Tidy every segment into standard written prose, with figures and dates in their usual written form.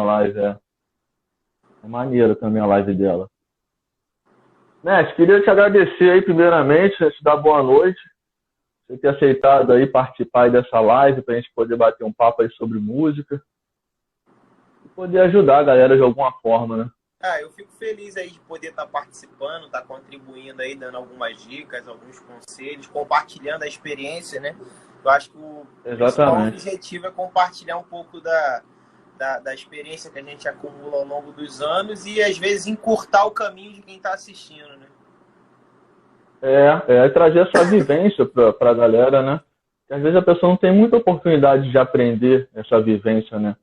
live, é. É maneiro também a live dela. Mestre, queria te agradecer aí primeiramente, te dar boa noite, você ter aceitado aí participar aí dessa live para a gente poder bater um papo aí sobre música e poder ajudar a galera de alguma forma, né? Eu fico feliz aí de poder estar participando, estar contribuindo aí, dando algumas dicas, alguns conselhos, compartilhando a experiência, né? Eu acho que o principal Exatamente. objetivo é compartilhar um pouco da experiência que a gente acumula ao longo dos anos e, às vezes, encurtar o caminho de quem está assistindo, né? Trazer essa vivência para a galera, né? Porque às vezes a pessoa não tem muita oportunidade de aprender essa vivência, né?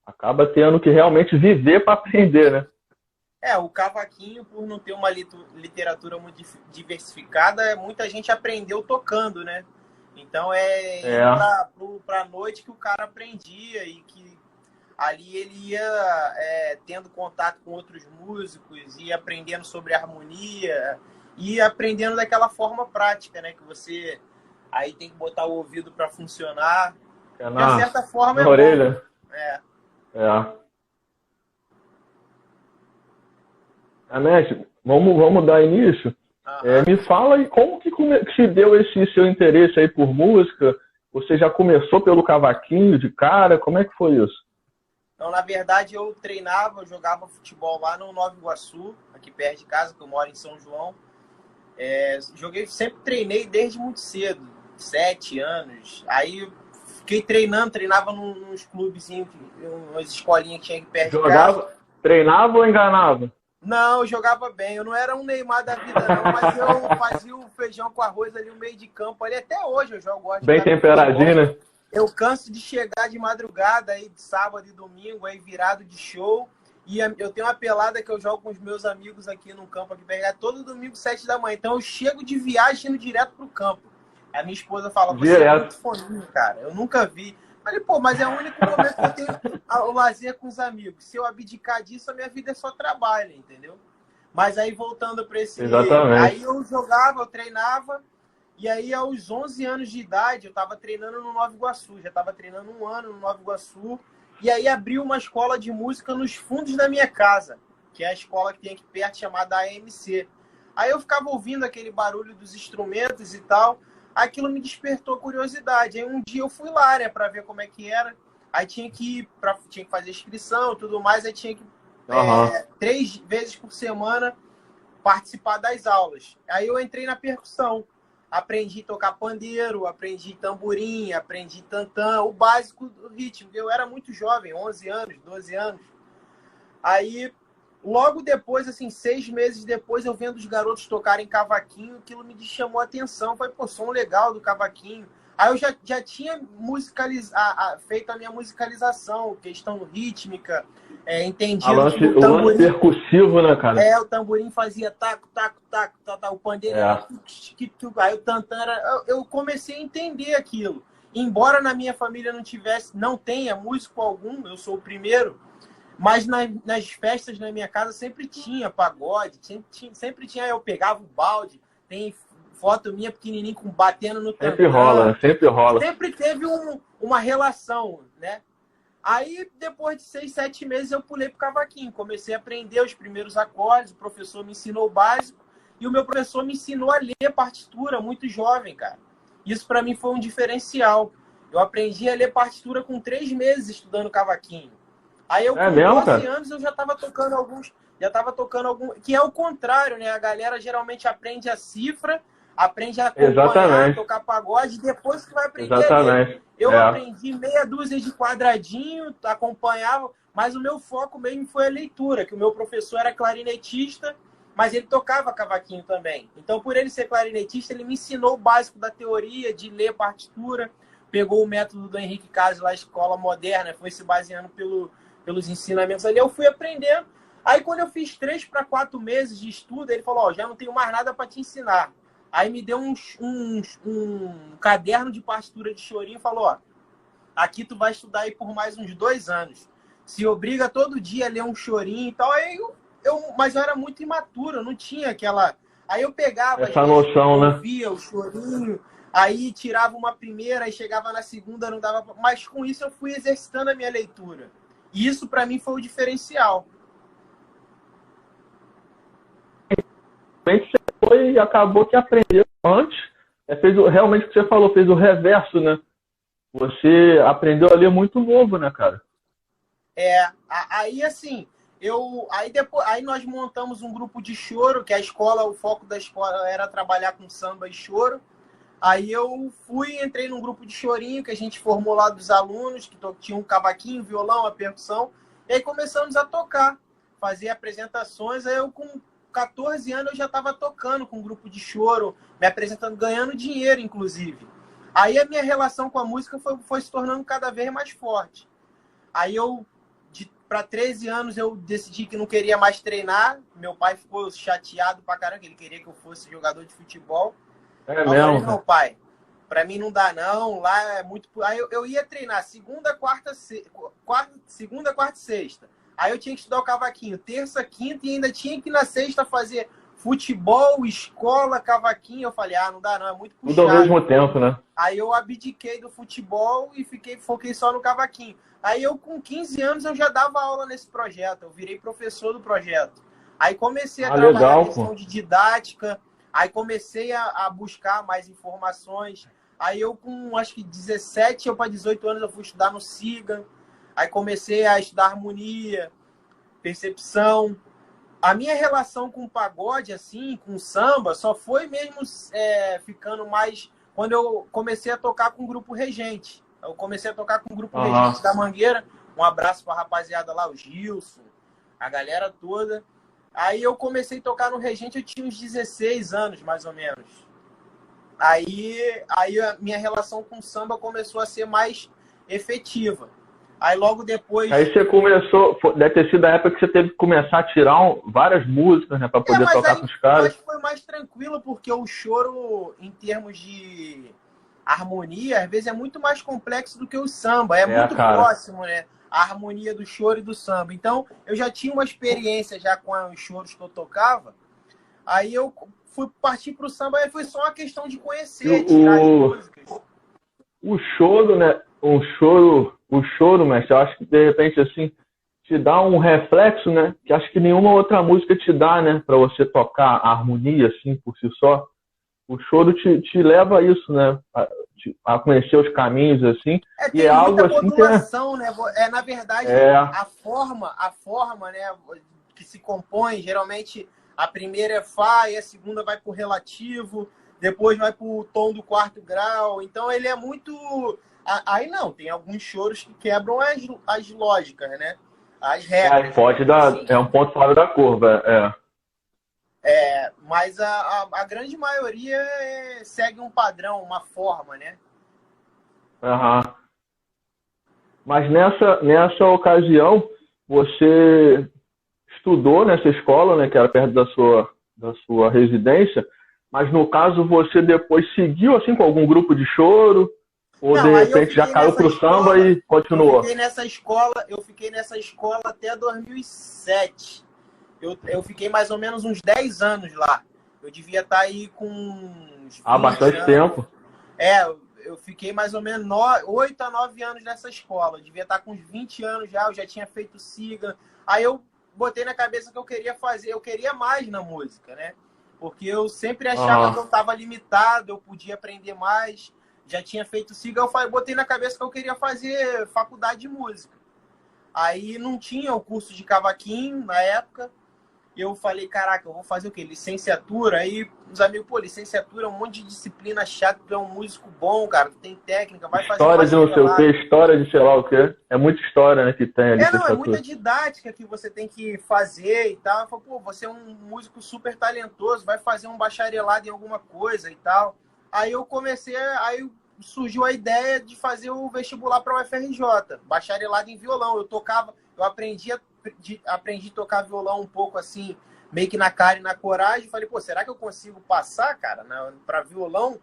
Acaba tendo que realmente viver para aprender, né? O cavaquinho, por não ter uma literatura muito diversificada, muita gente aprendeu tocando, né? Então para a noite que o cara aprendia e que ali ele ia tendo contato com outros músicos e aprendendo sobre harmonia e aprendendo daquela forma prática, né? Que você aí tem que botar o ouvido para funcionar. De certa forma na orelha. Mestre, vamos dar início. Me fala aí como que se deu esse seu interesse aí por música? Você já começou pelo cavaquinho de cara? Como é que foi isso? Então, na verdade, eu jogava futebol lá no Nova Iguaçu, aqui perto de casa, que eu moro em São João. Sempre treinei desde muito cedo, 7 anos. Aí eu fiquei treinava nos clubezinhos, umas escolinhas que tinha aqui perto de casa. Treinava ou enganava? Não, eu jogava bem. Eu não era um Neymar da vida, não, mas eu fazia o feijão com arroz ali no meio de campo. Ali até hoje eu jogo. Bem temperadinho, né? Eu canso de chegar de madrugada, aí de sábado e domingo, aí virado de show. E eu tenho uma pelada que eu jogo com os meus amigos aqui no campo, aqui todo domingo, 7 da manhã. Então eu chego de viagem indo direto pro campo. A minha esposa fala, você é muito foninho, cara. Eu nunca vi. Falei, mas é o único momento que eu tenho o lazer com os amigos. Se eu abdicar disso, a minha vida é só trabalho, entendeu? Mas aí, voltando para esse... Exatamente. Aí eu jogava, eu treinava, e aí aos 11 anos de idade, eu estava treinando no Nova Iguaçu. Já estava treinando 1 ano no Nova Iguaçu. E aí abriu uma escola de música nos fundos da minha casa, que é a escola que tem aqui perto, chamada AMC. Aí eu ficava ouvindo aquele barulho dos instrumentos e tal... Aquilo me despertou curiosidade. Aí um dia eu fui lá, né, para ver como é que era. Aí tinha que fazer inscrição e tudo mais. Aí tinha que 3 vezes por semana participar das aulas. Aí eu entrei na percussão. Aprendi a tocar pandeiro, aprendi tamborim, aprendi tantã, o básico do ritmo. Eu era muito jovem, 11 anos, 12 anos. Aí... Logo depois, assim, 6 meses depois, eu vendo os garotos tocarem cavaquinho, aquilo me chamou a atenção. Falei, som legal do cavaquinho. Aí eu já tinha feito a minha musicalização, questão rítmica, entendido o lance percussivo, né, cara? O tamborim fazia taco, taco, taco, o pandeiro era... Aí o tantã era... Eu comecei a entender aquilo. Embora na minha família não tenha músico algum, eu sou o primeiro... Mas nas festas na minha casa sempre tinha pagode, sempre tinha, eu pegava o balde, tem foto minha pequenininha batendo no tantã. Sempre rola. Sempre teve uma relação, né? Aí, depois de 6, 7 meses, eu pulei pro cavaquinho. Comecei a aprender os primeiros acordes, o professor me ensinou o básico, e o meu professor me ensinou a ler partitura, muito jovem, cara. Isso para mim foi um diferencial. Eu aprendi a ler partitura com 3 meses estudando cavaquinho. Aí eu, com 12 anos, eu já estava tocando alguns, que é o contrário, né? A galera geralmente aprende a cifra, aprende a acompanhar, tocar pagode, depois que vai aprender a ler. Eu aprendi meia dúzia de quadradinho, acompanhava, mas o meu foco mesmo foi a leitura, que o meu professor era clarinetista, mas ele tocava cavaquinho também. Então, por ele ser clarinetista, ele me ensinou o básico da teoria, de ler partitura, pegou o método do Henrique Caso lá, escola moderna, foi se baseando pelos ensinamentos ali, eu fui aprendendo. Aí, quando eu fiz 3 para 4 meses de estudo, ele falou, já não tenho mais nada para te ensinar. Aí me deu um caderno de partitura de chorinho e falou, aqui tu vai estudar aí por mais uns 2 anos. Se obriga todo dia a ler um chorinho e tal. Aí mas eu era muito imaturo, eu não tinha aquela... Aí eu pegava... Essa noção, né? Via o chorinho, aí tirava uma primeira, aí chegava na segunda, não dava... Mas com isso eu fui exercitando a minha leitura. E isso para mim foi o diferencial. Você foi e acabou que aprendeu antes, fez realmente o que você falou, fez o reverso, né? Você aprendeu ali muito novo, né, cara? Aí assim, aí nós montamos um grupo de choro, que a escola, o foco da escola era trabalhar com samba e choro. Aí eu entrei num grupo de chorinho que a gente formou lá dos alunos, que tinha um cavaquinho, violão, a percussão, e aí começamos a tocar, fazer apresentações. Aí eu, com 14 anos, eu já estava tocando com um grupo de choro, me apresentando, ganhando dinheiro, inclusive. Aí a minha relação com a música foi se tornando cada vez mais forte. Aí para 13 anos, eu decidi que não queria mais treinar. Meu pai ficou chateado pra caramba, que ele queria que eu fosse jogador de futebol. É Eu falei, mesmo, não, pai, pra mim não dá não, lá é muito... Aí eu ia treinar segunda, quarta e sexta. Aí eu tinha que estudar o cavaquinho, terça, quinta, e ainda tinha que na sexta fazer futebol, escola, cavaquinho. Eu falei, não dá não, é muito tudo ao puxado. mesmo tempo, né? Aí eu abdiquei do futebol e foquei só no cavaquinho. Aí eu, com 15 anos, eu já dava aula nesse projeto, eu virei professor do projeto. Aí comecei a trabalhar legal, a questão de didática. Aí comecei a buscar mais informações. Aí eu, com acho que 17 ou para 18 anos, eu fui estudar no SIGA. Aí comecei a estudar harmonia, percepção. A minha relação com o pagode, assim, com o samba, só foi mesmo ficando mais quando eu comecei a tocar com o Grupo Regente. Eu comecei a tocar com o Grupo Regente da Mangueira. Um abraço para a rapaziada lá, o Gilson, a galera toda. Aí eu comecei a tocar no Regente, eu tinha uns 16 anos, mais ou menos. Aí a minha relação com o samba começou a ser mais efetiva. Aí logo depois... Aí você começou, deve ter sido a época que você teve que começar a tirar várias músicas, né, para poder tocar com os caras. Eu acho que foi mais tranquilo, porque o choro, em termos de harmonia, às vezes é muito mais complexo do que o samba. É muito próximo, né? A harmonia do choro e do samba. Então, eu já tinha uma experiência já com os choros que eu tocava. Aí eu fui partir para o samba, aí foi só uma questão de conhecer, tirar as músicas. O choro, né? O choro, mestre, eu acho que de repente assim te dá um reflexo, né? Que acho que nenhuma outra música te dá, né? Para você tocar a harmonia assim por si só. O choro te leva a isso, né? A conhecer os caminhos assim. Tem algo assim modulação, né? Na verdade, a forma, né? Que se compõe, geralmente a primeira é Fá e a segunda vai pro relativo, depois vai pro tom do quarto grau. Então ele é muito... Aí não, tem alguns choros que quebram as lógicas, né? As regras. Pode dar, assim. É um ponto fora da curva, mas a grande maioria segue um padrão, uma forma, né? Mas nessa ocasião, você estudou nessa escola, né, que era perto da sua residência, mas no caso você depois seguiu assim com algum grupo de choro? Ou não, de repente já caiu pro samba e continuou? Eu fiquei nessa escola até 2007. Eu fiquei mais ou menos uns 10 anos lá. Eu devia estar aí com uns 20 bastante anos. Tempo. Eu fiquei mais ou menos 8 a 9 anos nessa escola. Eu devia estar com uns 20 anos já, eu já tinha feito SIGA. Aí eu botei na cabeça que eu queria fazer, eu queria mais na música, né? Porque eu sempre achava que eu estava limitado, eu podia aprender mais. Já tinha feito SIGA, eu botei na cabeça que eu queria fazer faculdade de música. Aí não tinha o curso de cavaquinho na época. Eu falei, caraca, eu vou fazer o quê? Licenciatura? Aí os amigos, licenciatura é um monte de disciplina chata, tu é um músico bom, cara, tu tem técnica, vai fazer história de não sei o quê, história de sei lá o quê. É muita história, né, que tem ali. É muita didática que você tem que fazer e tal. Eu falei, você é um músico super talentoso, vai fazer um bacharelado em alguma coisa e tal. Aí eu comecei, aí surgiu a ideia de fazer o vestibular para o UFRJ, bacharelado em violão. Eu aprendi a tocar violão um pouco assim, meio que na cara e na coragem. Falei, será que eu consigo passar, cara, para violão?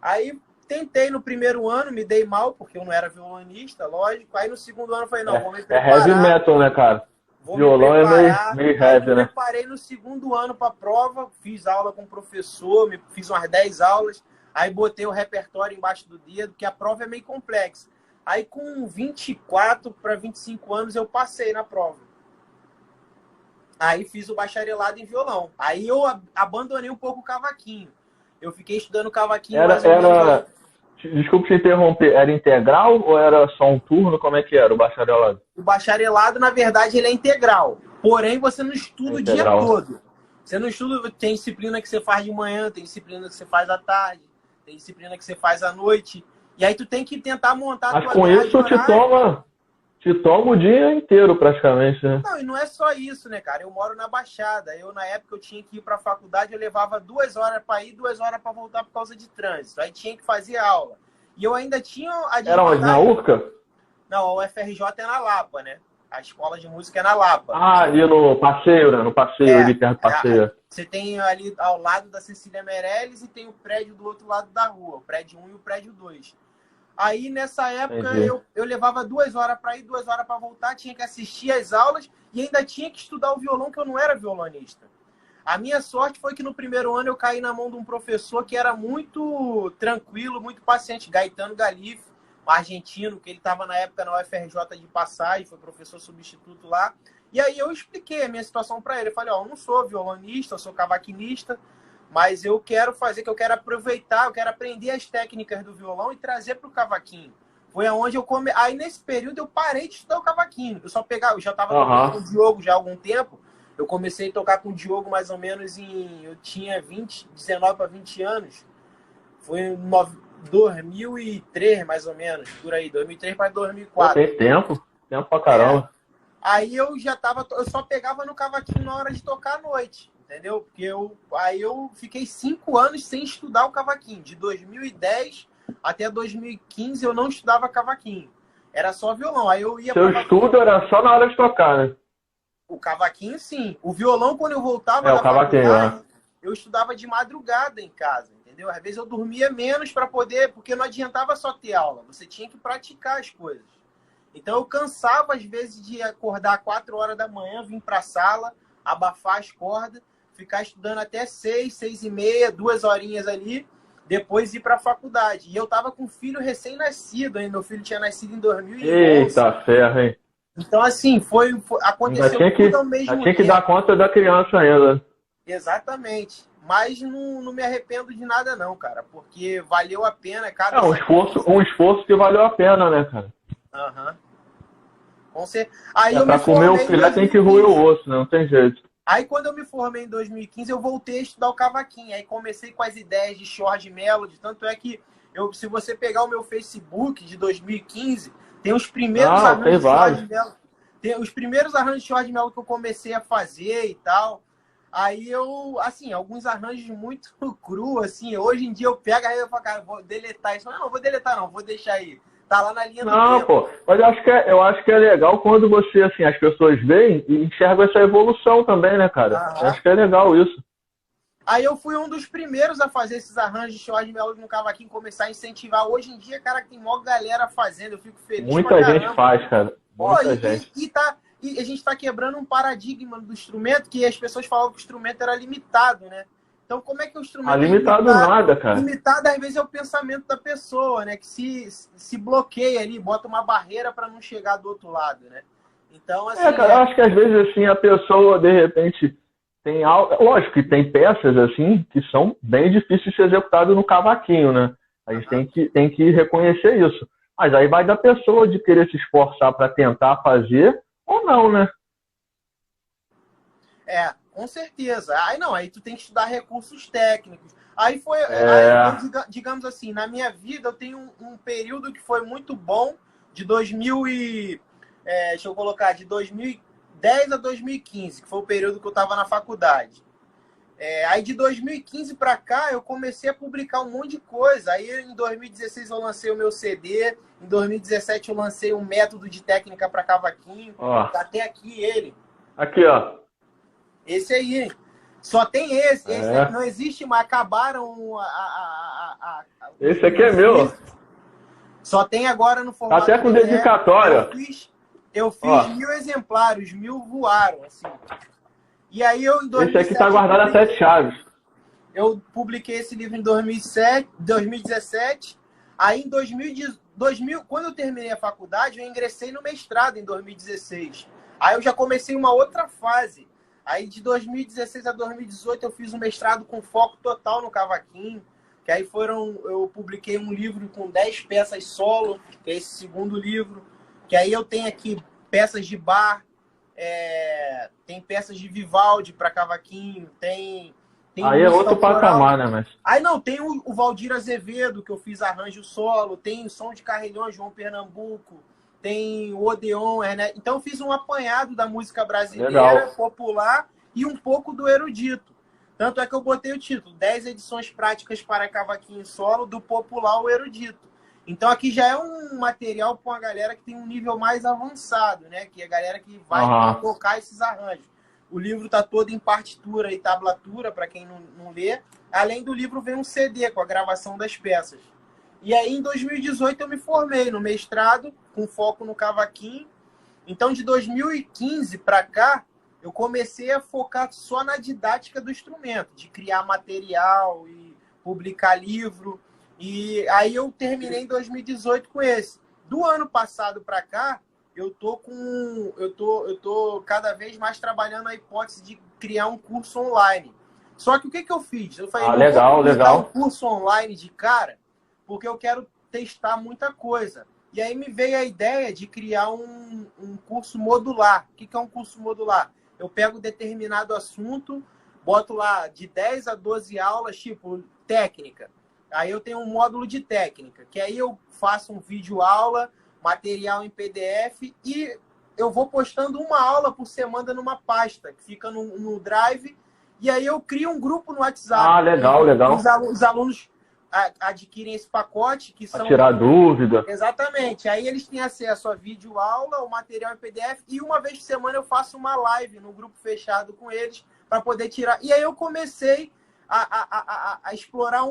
Aí tentei no primeiro ano, me dei mal, porque eu não era violonista, lógico. Aí no segundo ano eu falei, não, vou me preparar. É heavy metal, né, cara? Violão é meio heavy, né? Eu preparei no segundo ano para a prova, fiz aula com o professor, fiz umas 10 aulas. Aí botei o repertório embaixo do dedo, que a prova é meio complexa. Aí com 24 para 25 anos eu passei na prova. Aí fiz o bacharelado em violão. Aí eu abandonei um pouco o cavaquinho. Eu fiquei estudando cavaquinho mais ou menos. Desculpa te interromper, era integral ou era só um turno? Como é que era o bacharelado? O bacharelado, na verdade, ele é integral. Porém, você não estuda o dia todo. Você não estuda, tem disciplina que você faz de manhã, tem disciplina que você faz à tarde, tem disciplina que você faz à noite. E aí tu tem que tentar montar a tua grade. Mas com isso te toma o dia inteiro praticamente, né? Não, e não é só isso, né, cara? Eu moro na Baixada. Na época, eu tinha que ir pra faculdade, eu levava 2 horas para ir, 2 horas para voltar por causa de trânsito. Aí tinha que fazer aula. E eu ainda tinha a Era onde, na URCA? Não, a UFRJ é na Lapa, né? A escola de música é na Lapa. Ah, ali no passeio, né? No passeio, ali perto do passeio. Você tem ali ao lado da Cecília Meirelles e tem o prédio do outro lado da rua, o prédio 1 e o prédio 2. Aí, nessa época, eu levava 2 horas para ir, 2 horas para voltar, tinha que assistir às aulas e ainda tinha que estudar o violão, que eu não era violonista. A minha sorte foi que no primeiro ano eu caí na mão de um professor que era muito tranquilo, muito paciente, Gaetano Galif, um argentino, que ele estava na época na UFRJ de passagem, foi professor substituto lá. E aí eu expliquei a minha situação para ele. Eu falei, eu não sou violonista, eu sou cavaquinista, mas eu quero eu quero aproveitar, eu quero aprender as técnicas do violão e trazer para o cavaquinho. Foi aonde eu Aí nesse período eu parei de estudar o cavaquinho. Eu já estava tocando com o Diogo já há algum tempo. Eu comecei a tocar com o Diogo mais ou menos eu tinha 19 para 20 anos. Foi em 2003, mais ou menos, por aí, 2003 para 2004. Tem tempo pra caramba. Aí eu só pegava no cavaquinho na hora de tocar à noite, entendeu? Porque aí eu fiquei 5 anos sem estudar o cavaquinho. De 2010 até 2015 eu não estudava cavaquinho. Era só violão. Aí eu ia. Seu estudo era só na hora de tocar, né? O cavaquinho, sim. O violão, quando eu voltava da faculdade, eu estudava de madrugada em casa, entendeu? Às vezes eu dormia menos para poder, porque não adiantava só ter aula, você tinha que praticar as coisas. Então eu cansava, às vezes, de acordar 4 horas da manhã, vir para a sala, abafar as cordas, ficar estudando até 6, 6h30, 2 horinhas ali, depois ir para a faculdade. E eu tava com um filho recém-nascido, hein? Meu filho tinha nascido em 2011. Eita ferro, hein? Então, assim, aconteceu tudo ao mesmo tempo. Tinha que dar conta da criança ainda. Exatamente. Mas não me arrependo de nada não, cara. Porque valeu a pena. Um esforço que valeu a pena, né, cara? Aham. Aí pra comer o filé tem que roer o osso, né? Não tem jeito. Aí quando eu me formei em 2015, eu voltei a estudar o cavaquinho. Aí comecei com as ideias de Jorge Melody. Tanto é que, se você pegar o meu Facebook de 2015... Tem os primeiros arranjos de Jorge Mello. Tem os primeiros arranjos de Jorge Mello que eu comecei a fazer e tal. Aí alguns arranjos muito cru, assim. Hoje em dia eu pego aí e falo, cara, vou deletar isso. Não vou deletar não, vou deixar aí. Tá lá na linha do tempo. Não, pô. Mas eu acho que é legal quando você, assim, as pessoas veem e enxergam essa evolução também, né, cara? Eu acho que é legal isso. Aí eu fui um dos primeiros a fazer esses arranjos de Jorge Melody no cavaquinho, começar a incentivar. Hoje em dia, cara, tem maior galera fazendo, eu fico feliz. Muita gente faz, cara. Muita gente. E a gente tá quebrando um paradigma do instrumento, que as pessoas falavam que o instrumento era limitado, né? Então, como é que o instrumento é limitado? Nada, cara. Limitado, às vezes, é o pensamento da pessoa, né? Que se bloqueia ali, bota uma barreira para não chegar do outro lado, né? Então, assim... cara, eu acho que às vezes, assim, a pessoa, de repente... Lógico que tem peças assim que são bem difíceis de ser executadas no cavaquinho, né? A gente tem que reconhecer isso. Mas aí vai da pessoa de querer se esforçar para tentar fazer ou não, né? Com certeza. Aí tu tem que estudar recursos técnicos. Digamos assim, na minha vida eu tenho um período que foi muito bom de 2010 a 2015, que foi o período que eu estava na faculdade. Aí de 2015 para cá eu comecei a publicar um monte de coisa. Aí em 2016 eu lancei o meu CD, em 2017 eu lancei um método de técnica para cavaquinho. Tá até aqui ele. Aqui, ó. Esse aí. Só tem esse. Esse não existe mais. Acabaram esse aqui é meu. Só tem agora no formato. Até com dedicatória. Eu fiz 1.000 exemplares, 1.000 voaram, assim. E aí eu, em 2017... Esse aqui tá guardado a 7 chaves. Eu publiquei esse livro em 2017. Aí em quando eu terminei a faculdade, eu ingressei no mestrado em 2016. Aí eu já comecei uma outra fase. Aí de 2016 a 2018 eu fiz um mestrado com foco total no cavaquinho. Que aí eu publiquei um livro com 10 peças solo, que é esse segundo livro. Que aí eu tenho aqui peças de Bach, tem peças de Vivaldi para cavaquinho, tem Aí é outro patamar, né, mas... Aí não, tem o Valdir Azevedo, que eu fiz arranjo solo, tem o Som de Carrilhões, João Pernambuco, tem o Odeon, né? Então eu fiz um apanhado da música brasileira, Legal. popular e um pouco do erudito. Tanto é que eu botei o título, 10 edições práticas para cavaquinho solo, do popular ao erudito. Então aqui já é um material para uma galera que tem um nível mais avançado, né? Que é a galera que vai tocar esses arranjos. O livro está todo em partitura e tablatura, para quem não lê. Além do livro, vem um CD com a gravação das peças. E aí, em 2018, eu me formei no mestrado, com foco no cavaquinho. Então, de 2015 para cá, eu comecei a focar só na didática do instrumento, de criar material e publicar livro. E aí, eu terminei em 2018 com esse. Do ano passado para cá, eu tô cada vez mais trabalhando a hipótese de criar um curso online. Só que o que eu fiz? Eu falei, legal. um curso online de cara, porque eu quero testar muita coisa. E aí me veio a ideia de criar um curso modular. O que é um curso modular? Eu pego determinado assunto, boto lá de 10 a 12 aulas, tipo técnica. Aí eu tenho um módulo de técnica, que aí eu faço um vídeo aula, material em PDF, e eu vou postando uma aula por semana numa pasta, que fica no Drive, e aí eu crio um grupo no WhatsApp. Legal. Os alunos adquirem esse pacote, que são... Pra tirar dúvida. Exatamente. Aí eles têm acesso a vídeo aula, o material em PDF, e uma vez por semana eu faço uma live no grupo fechado com eles, para poder tirar. E aí eu comecei a explorar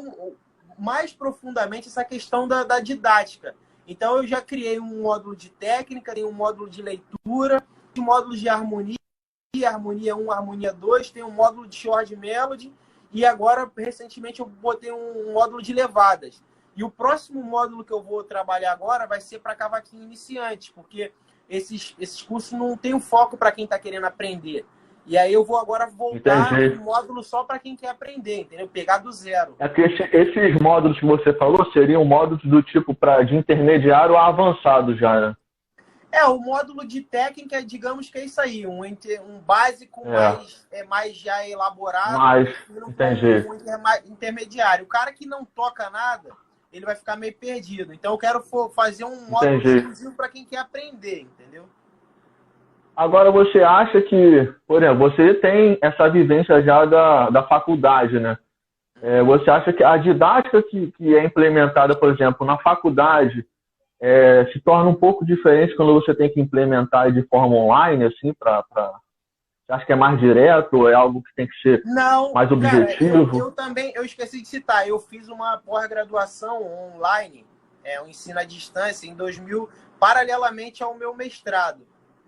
mais profundamente essa questão da didática. Então, eu já criei um módulo de técnica, tem um módulo de leitura, tem um módulo de harmonia, harmonia 1, harmonia 2, tem um módulo de short melody, e agora, recentemente, eu botei um módulo de levadas. E o próximo módulo que eu vou trabalhar agora vai ser para cavaquinho iniciante, porque esses cursos não têm um foco para quem está querendo aprender. E aí eu vou agora voltar um módulo só para quem quer aprender, entendeu? Pegar do zero. É que esses módulos que você falou seriam módulos do tipo de intermediário a avançado já, né? O módulo de técnica, digamos que é isso aí, um básico mais já elaborado, um intermediário. O cara que não toca nada, ele vai ficar meio perdido. Então eu quero fazer um módulo exclusivo para quem quer aprender, entendeu? Agora, você acha que, por exemplo, você tem essa vivência já da faculdade, né? Você acha que a didática que é implementada, por exemplo, na faculdade, se torna um pouco diferente quando você tem que implementar de forma online, assim, você acha que é mais direto ou é algo que tem que ser mais objetivo? Cara, eu esqueci de citar, eu fiz uma pós-graduação online, um ensino à distância, em 2000, paralelamente ao meu mestrado.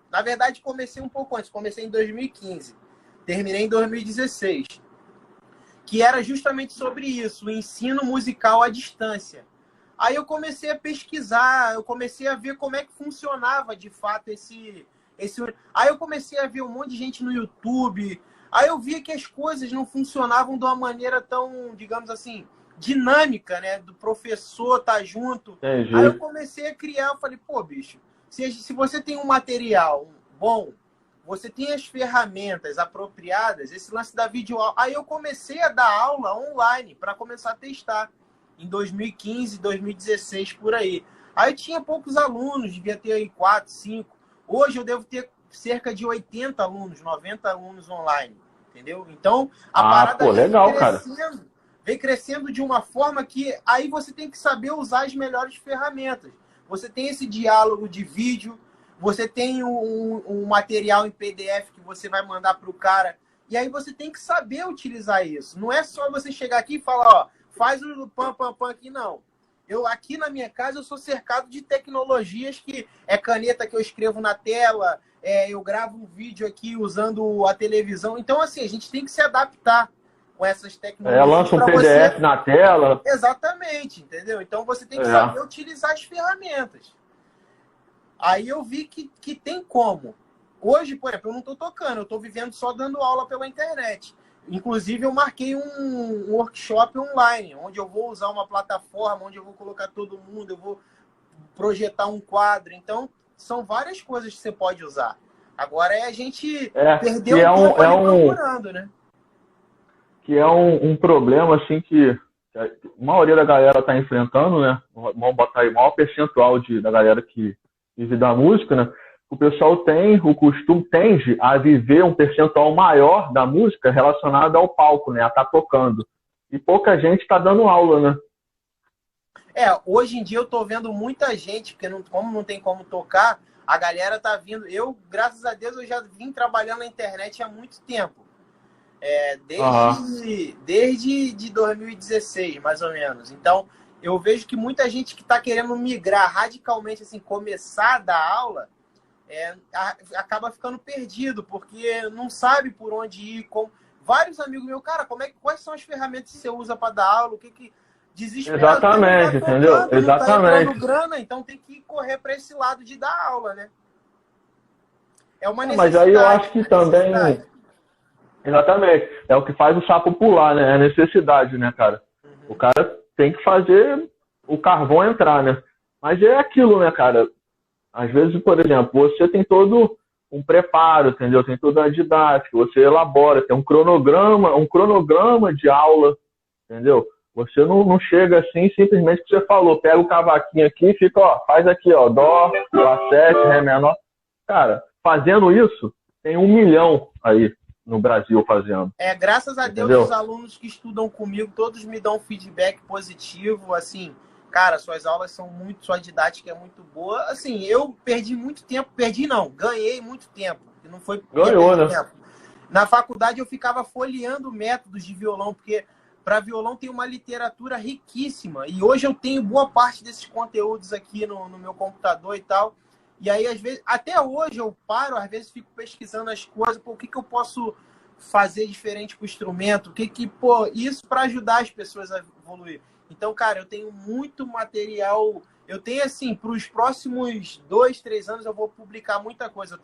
Na verdade, comecei um pouco antes, comecei em 2015, terminei em 2016, que era justamente sobre isso, o ensino musical à distância. Aí eu comecei a pesquisar, eu comecei a ver como é que funcionava de fato esse... Aí eu comecei a ver um monte de gente no YouTube, aí eu via que as coisas não funcionavam de uma maneira tão, digamos assim, dinâmica, né? Do professor estar junto. Entendi. Aí eu comecei a criar, eu falei, pô, bicho, se você tem um material bom, você tem as ferramentas apropriadas, esse lance da videoaula. Aí eu comecei a dar aula online para começar a testar em 2015, 2016, por aí. Aí tinha poucos alunos, devia ter aí 4, 5. Hoje eu devo ter cerca de 80 alunos, 90 alunos online, entendeu? Então, a parada vem crescendo de uma forma que aí você tem que saber usar as melhores ferramentas. Você tem esse diálogo de vídeo, você tem um material em PDF que você vai mandar para o cara, e aí você tem que saber utilizar isso. Não é só você chegar aqui e falar, ó, faz o pam, pam, pam aqui, não. Aqui na minha casa, eu sou cercado de tecnologias que é caneta que eu escrevo na tela, eu gravo um vídeo aqui usando a televisão. Então, assim, a gente tem que se adaptar. com essas tecnologias. Lança um PDF você... na tela. Exatamente, entendeu? Então você tem que saber utilizar as ferramentas. Aí eu vi que tem como. Hoje, por exemplo, eu não estou tocando, eu estou vivendo só dando aula pela internet. Inclusive, eu marquei um workshop online, onde eu vou usar uma plataforma, onde eu vou colocar todo mundo, eu vou projetar um quadro. Então, são várias coisas que você pode usar. Agora é a gente perder um tempo ali procurando, né? Que é um problema, assim, que a maioria da galera está enfrentando, né? Vamos botar aí o maior percentual da galera que vive da música, né? O pessoal tende a viver um percentual maior da música relacionado ao palco, né? A estar tocando. E pouca gente está dando aula, né? Hoje em dia eu tô vendo muita gente, porque como não tem como tocar, a galera tá vindo. Eu, graças a Deus, eu já vim trabalhando na internet há muito tempo. Desde 2016, mais ou menos. Então, eu vejo que muita gente que está querendo migrar radicalmente, assim, começar a dar aula, acaba ficando perdido, porque não sabe por onde ir. Vários amigos meus, cara, quais são as ferramentas que você usa para dar aula? O que desesperado? Exatamente, não tá entendeu? tocando, Exatamente. Não tá entrando grana, então tem que correr para esse lado de dar aula, né? É uma necessidade. Mas aí eu acho que também... Exatamente. É o que faz o sapo pular, né? É a necessidade, né, cara? O cara tem que fazer o carvão entrar, né? Mas é aquilo, né, cara? Às vezes, por exemplo, você tem todo um preparo, entendeu? Tem toda a didática, você elabora, tem um cronograma de aula, entendeu? Você não chega assim, simplesmente que você falou, pega o cavaquinho aqui e fica, ó, faz aqui, ó, dó, lá7, ré menor. Cara, fazendo isso, tem 1 milhão aí no Brasil fazendo. Graças a Deus, os alunos que estudam comigo, todos me dão feedback positivo, assim, cara, suas aulas são sua didática é muito boa. Assim, eu perdi muito tempo, ganhei muito tempo. Não foi Ganhou, né? Tempo. Na faculdade eu ficava folheando métodos de violão, porque para violão tem uma literatura riquíssima. E hoje eu tenho boa parte desses conteúdos aqui no meu computador e tal. E aí, às vezes, até hoje eu paro, às vezes fico pesquisando as coisas, o que eu posso fazer diferente com o instrumento, isso para ajudar as pessoas a evoluir. Então, cara, eu tenho muito material. Eu tenho, assim, para os próximos 2, 3 anos eu vou publicar muita coisa.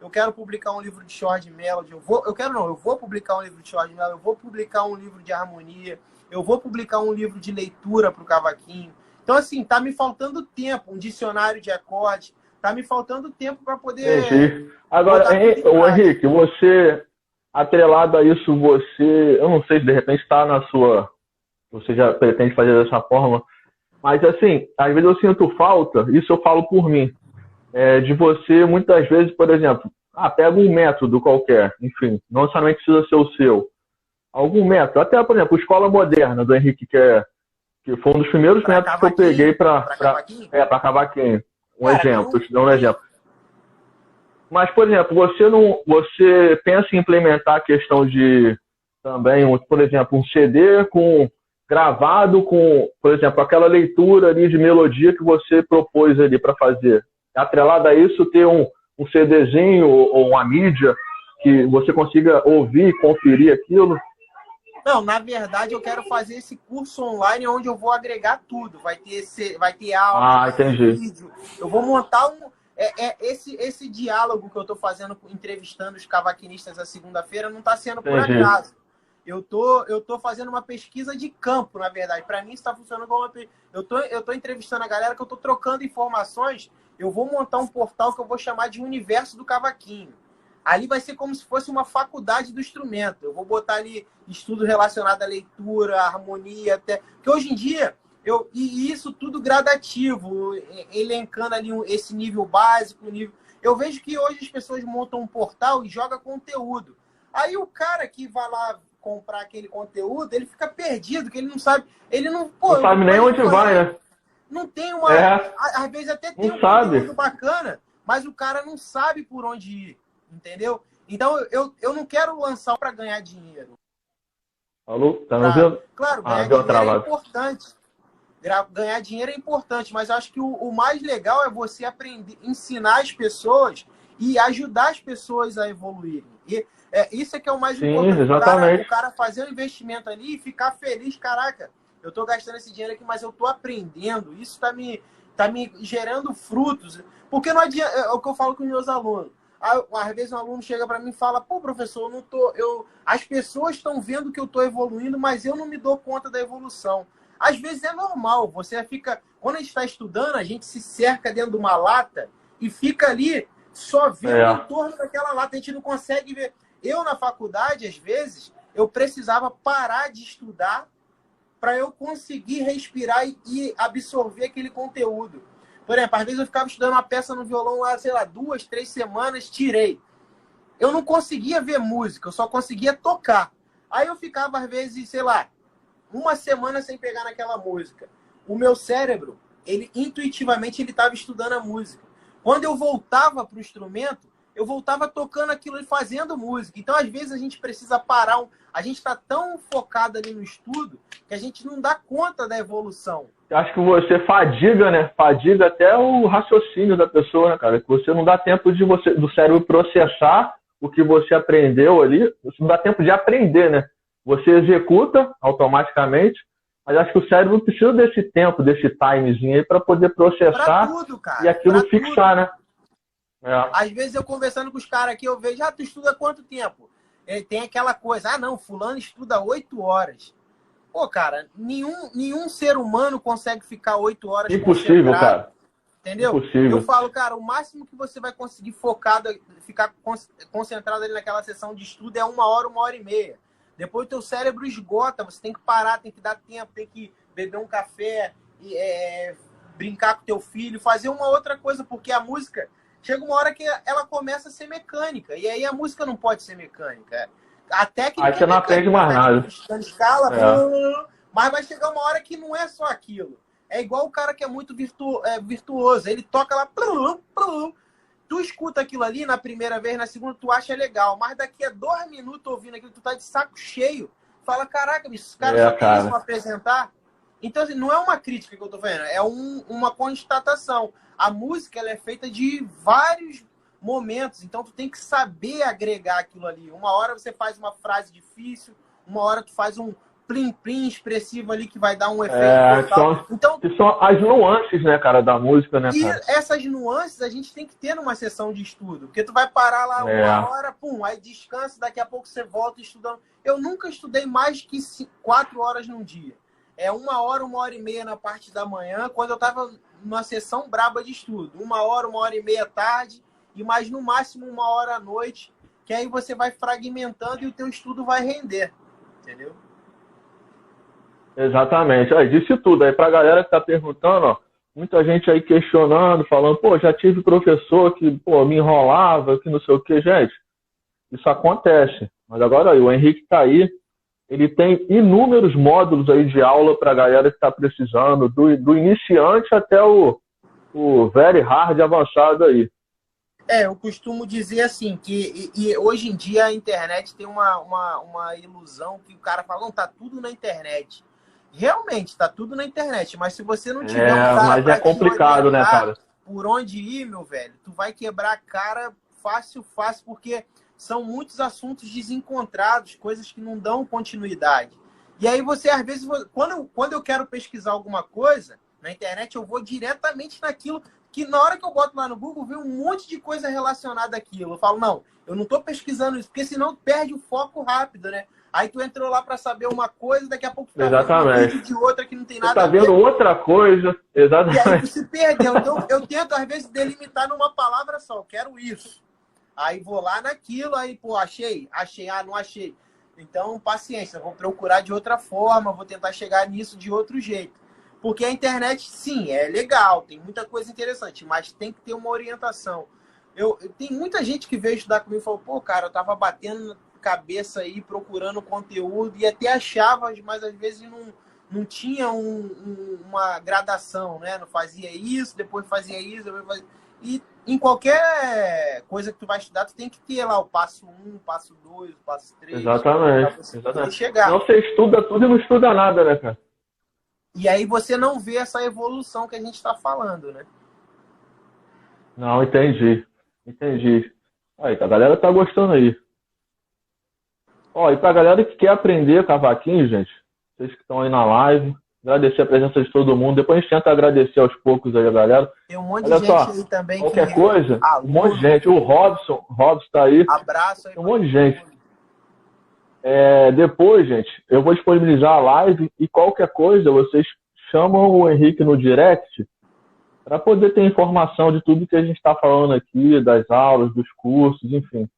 Eu quero publicar um livro de George Melody. Eu vou publicar um livro de George Melody, eu vou publicar um livro de harmonia, eu vou publicar um livro de leitura para o cavaquinho. Então, assim, tá me faltando tempo, um dicionário de acordes. Tá me faltando tempo para poder... Entendi. Agora, Henrique, você, atrelado a isso, eu não sei se de repente está na sua... Você já pretende fazer dessa forma, mas assim, às vezes eu sinto falta, isso eu falo por mim, de você, muitas vezes, por exemplo, pega um método qualquer, enfim, não necessariamente precisa ser o seu, algum método, até, por exemplo, Escola Moderna, do Henrique, que foi um dos primeiros métodos que eu peguei para cavaquinho. Um exemplo. Mas, por exemplo, você pensa em implementar a questão de também, por exemplo, um CD gravado com, por exemplo, aquela leitura ali de melodia que você propôs ali para fazer. Atrelado a isso, ter um CDzinho ou uma mídia que você consiga ouvir e conferir aquilo? Não, na verdade eu quero fazer esse curso online onde eu vou agregar tudo. Vai ter aula, vai ter vídeo. Eu vou montar esse diálogo que eu estou fazendo, entrevistando os cavaquinistas a segunda-feira, não está sendo por acaso. Eu tô fazendo uma pesquisa de campo, na verdade. Para mim isso está funcionando como eu tô entrevistando a galera, que eu tô trocando informações. Eu vou montar um portal que eu vou chamar de Universo do Cavaquinho. Ali vai ser como se fosse uma faculdade do instrumento. Eu vou botar ali estudo relacionado à leitura, à harmonia, até. Porque hoje em dia, e isso tudo gradativo, elencando ali esse nível básico, eu vejo que hoje as pessoas montam um portal e jogam conteúdo. Aí o cara que vai lá comprar aquele conteúdo, ele fica perdido, que ele não sabe. Ele não sabe nem onde vai, né? Não tem uma. Às vezes até tem um conteúdo bacana, mas o cara não sabe por onde ir. Entendeu? Então, eu não quero lançar para ganhar dinheiro. Alô? Tá me ouvindo? Claro, ganhar dinheiro é importante. Ganhar dinheiro é importante, mas eu acho que o mais legal é você aprender, ensinar as pessoas e ajudar as pessoas a evoluírem. E isso é que é o mais Sim, importante. exatamente. O cara fazer um investimento ali e ficar feliz. Caraca, eu estou gastando esse dinheiro aqui, mas eu estou aprendendo. Isso tá me gerando frutos. Porque não adianta, é o que eu falo com os meus alunos. Às vezes um aluno chega para mim e fala, pô, professor, as pessoas estão vendo que eu estou evoluindo, mas eu não me dou conta da evolução. Às vezes é normal, quando a gente está estudando, a gente se cerca dentro de uma lata e fica ali só vendo em torno daquela lata, a gente não consegue ver. Eu, na faculdade, às vezes, eu precisava parar de estudar para eu conseguir respirar e absorver aquele conteúdo. Por exemplo, às vezes eu ficava estudando uma peça no violão lá, sei lá, 2, 3 semanas, tirei. Eu não conseguia ver música, eu só conseguia tocar. Aí eu ficava, às vezes, sei lá, uma semana sem pegar naquela música. O meu cérebro, ele intuitivamente, ele estava estudando a música. Quando eu voltava para o instrumento, eu voltava tocando aquilo e fazendo música. Então, às vezes, a gente precisa parar. A gente está tão focado ali no estudo que a gente não dá conta da evolução. Acho que você fadiga, né? Fadiga até o raciocínio da pessoa, né, cara? Que você não dá tempo do cérebro processar o que você aprendeu ali. Você não dá tempo de aprender, né? Você executa automaticamente, mas acho que o cérebro precisa desse tempo, desse timezinho aí para poder processar tudo, cara, e aquilo fixar, né? Às vezes eu conversando com os caras aqui, eu vejo, tu estuda quanto tempo? Tem aquela coisa, não, fulano estuda 8 horas. Pô, cara, nenhum ser humano consegue ficar 8 horas impossível, cara. Entendeu? Impossível. Eu falo, cara, o máximo que você vai conseguir focado, ficar concentrado ali naquela sessão de estudo é 1 hora, 1h30. Depois o teu cérebro esgota, você tem que parar, tem que dar tempo, tem que beber um café, brincar com teu filho, fazer uma outra coisa, porque a música chega uma hora que ela começa a ser mecânica, e aí a música não pode ser mecânica. A técnica aí você não aprende mais nada. Escala, mas vai chegar uma hora que não é só aquilo. É igual o cara que é muito virtuoso, ele toca lá, tu escuta aquilo ali na primeira vez, na segunda tu acha legal, mas daqui a 2 minutos ouvindo aquilo, tu tá de saco cheio, fala, caraca, bicho, esse cara só tem isso pra apresentar. Então, assim, não é uma crítica que eu tô fazendo, é uma constatação. A música, ela é feita de vários momentos, então tu tem que saber agregar aquilo ali. Uma hora você faz uma frase difícil, uma hora tu faz um plim-plim expressivo ali que vai dar um efeito total. Então, são as nuances, né, cara, da música, né, cara? E essas nuances a gente tem que ter numa sessão de estudo, porque tu vai parar lá 1 hora, pum, aí descansa, daqui a pouco você volta estudando. Eu nunca estudei mais que 4 horas num dia. 1 hora, 1h30 na parte da manhã, quando eu tava numa sessão braba de estudo. 1 hora, 1h30 à tarde, e mais no máximo 1 hora à noite, que aí você vai fragmentando e o teu estudo vai render, entendeu? Exatamente. Aí disse tudo. Aí pra galera que tá perguntando, ó, muita gente aí questionando, falando, pô, já tive professor que, pô, me enrolava, que não sei o que, gente. Isso acontece. Mas agora aí, o Henrique tá aí, ele tem inúmeros módulos aí de aula pra galera que tá precisando, do iniciante até o very hard avançado aí. Eu costumo dizer assim, que hoje em dia a internet tem uma ilusão que o cara fala, não, tá tudo na internet. Realmente, tá tudo na internet, mas se você não tiver um cara mas é complicado, né, cara? Por onde ir, meu velho, tu vai quebrar a cara fácil, porque são muitos assuntos desencontrados, coisas que não dão continuidade. E aí você, às vezes, quando eu quero pesquisar alguma coisa na internet, eu vou diretamente naquilo que na hora que eu boto lá no Google, vem um monte de coisa relacionada àquilo. Eu falo, não, eu não tô pesquisando isso, porque senão perde o foco rápido, né? Aí tu entrou lá para saber uma coisa, daqui a pouco tu tá vendo um vídeo de outra que não tem nada a ver. Você tá vendo outra coisa, exatamente. E aí tu se perdeu. Então eu tento, às vezes, delimitar numa palavra só, eu quero isso. Aí vou lá naquilo, aí, pô, achei, não achei. Então, paciência, vou procurar de outra forma, vou tentar chegar nisso de outro jeito. Porque a internet, sim, é legal, tem muita coisa interessante, mas tem que ter uma orientação. Tem muita gente que veio estudar comigo e falou, pô, cara, eu tava batendo na cabeça aí, procurando conteúdo, e até achava, mas às vezes não tinha uma gradação, né? Não fazia isso, depois fazia isso, depois fazia... E em qualquer coisa que tu vai estudar, tu tem que ter lá o passo 1, o passo 2, o passo 3. Exatamente. Chegar. Não, você estuda tudo e não estuda nada, né, cara? E aí você não vê essa evolução que a gente está falando, né? Não, entendi. Entendi. Aí, a galera tá gostando aí. Ó, e pra galera que quer aprender cavaquinho, gente, vocês que estão aí na live, agradecer a presença de todo mundo. Depois a gente tenta agradecer aos poucos aí a galera. Tem um monte de Olha gente só, aí também que qualquer coisa, um monte de aluno, gente. O Robson tá aí. abraço aí Tem um pra monte de todo gente. mundo. Depois, gente, eu vou disponibilizar a live e qualquer coisa, vocês chamam o Henrique no direct para poder ter informação de tudo que a gente está falando aqui, das aulas, dos cursos, enfim.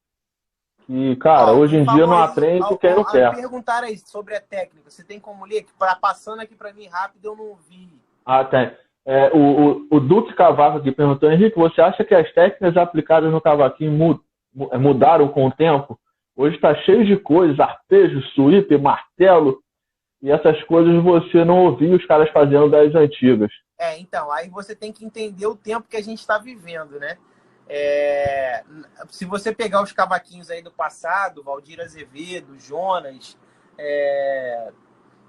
Que, cara, Ó, hoje e em dia falou não aí, aprende quem não quer. perguntaram aí sobre a técnica. Você tem como ler? Que passando aqui para mim rápido eu não vi. Ah, tem. O Duque Cavaco aqui perguntou, Henrique, você acha que as técnicas aplicadas no cavaquinho mudaram com o tempo? Hoje está cheio de coisas, arpejo, sweep, martelo, e essas coisas você não ouvia os caras fazendo das antigas. Então, aí você tem que entender o tempo que a gente está vivendo, né? Se você pegar os cavaquinhos aí do passado, Valdir Azevedo, Jonas,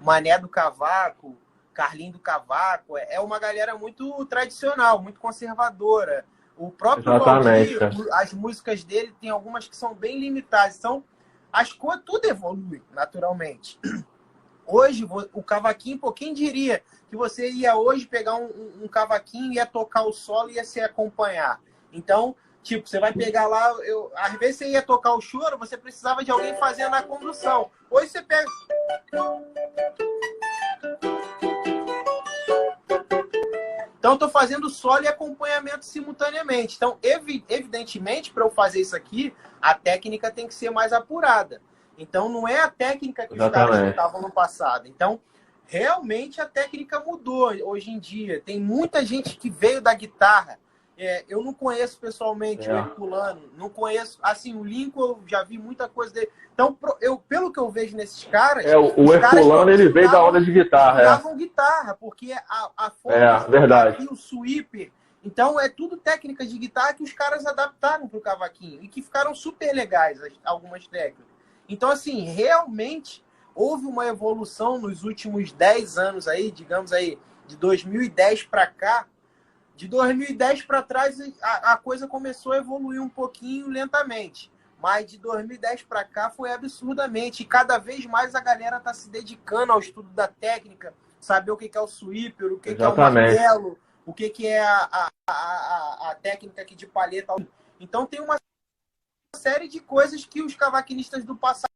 Mané do Cavaco, Carlinho do Cavaco, é uma galera muito tradicional, muito conservadora. O próprio Exatamente, Valdir, as músicas dele tem algumas que são bem limitadas. Então, as coisas, tudo evolui naturalmente. Hoje, o cavaquinho, pô, quem diria que você ia hoje pegar um cavaquinho, ia tocar o solo e ia se acompanhar? Então, tipo, você vai pegar lá, às vezes você ia tocar o choro, você precisava de alguém fazendo a condução. Hoje você pega... Então, eu estou fazendo solo e acompanhamento simultaneamente. Então, evidentemente, para eu fazer isso aqui, a técnica tem que ser mais apurada. Então, não é a técnica que os caras usavam no passado. Então, realmente, a técnica mudou hoje em dia. Tem muita gente que veio da guitarra. Eu não conheço pessoalmente o Herculano. Não conheço... Assim, o Lincoln, eu já vi muita coisa dele. Então, pelo que eu vejo nesses caras... o Herculano, ele veio da onda de guitarra. Estudavam guitarra, porque a forma de verdade. Aqui, o sweeper... Então, é tudo técnicas de guitarra que os caras adaptaram para o cavaquinho. E que ficaram super legais, algumas técnicas. Então, assim, realmente houve uma evolução nos últimos 10 anos aí, digamos aí, de 2010 para cá. De 2010 para trás, a coisa começou a evoluir um pouquinho lentamente. Mas de 2010 para cá foi absurdamente. E cada vez mais a galera está se dedicando ao estudo da técnica, saber o que é o sweeper, o que é o martelo, o que é a técnica aqui de palheta. Então tem uma série de coisas que os cavaquinistas do passado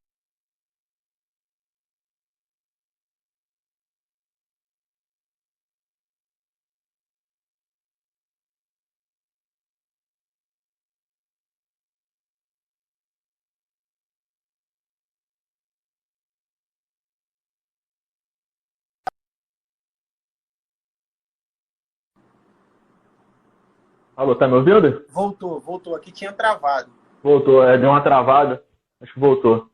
Alô, tá me ouvindo? Voltou. Aqui tinha travado. Voltou, deu uma travada. Acho que voltou.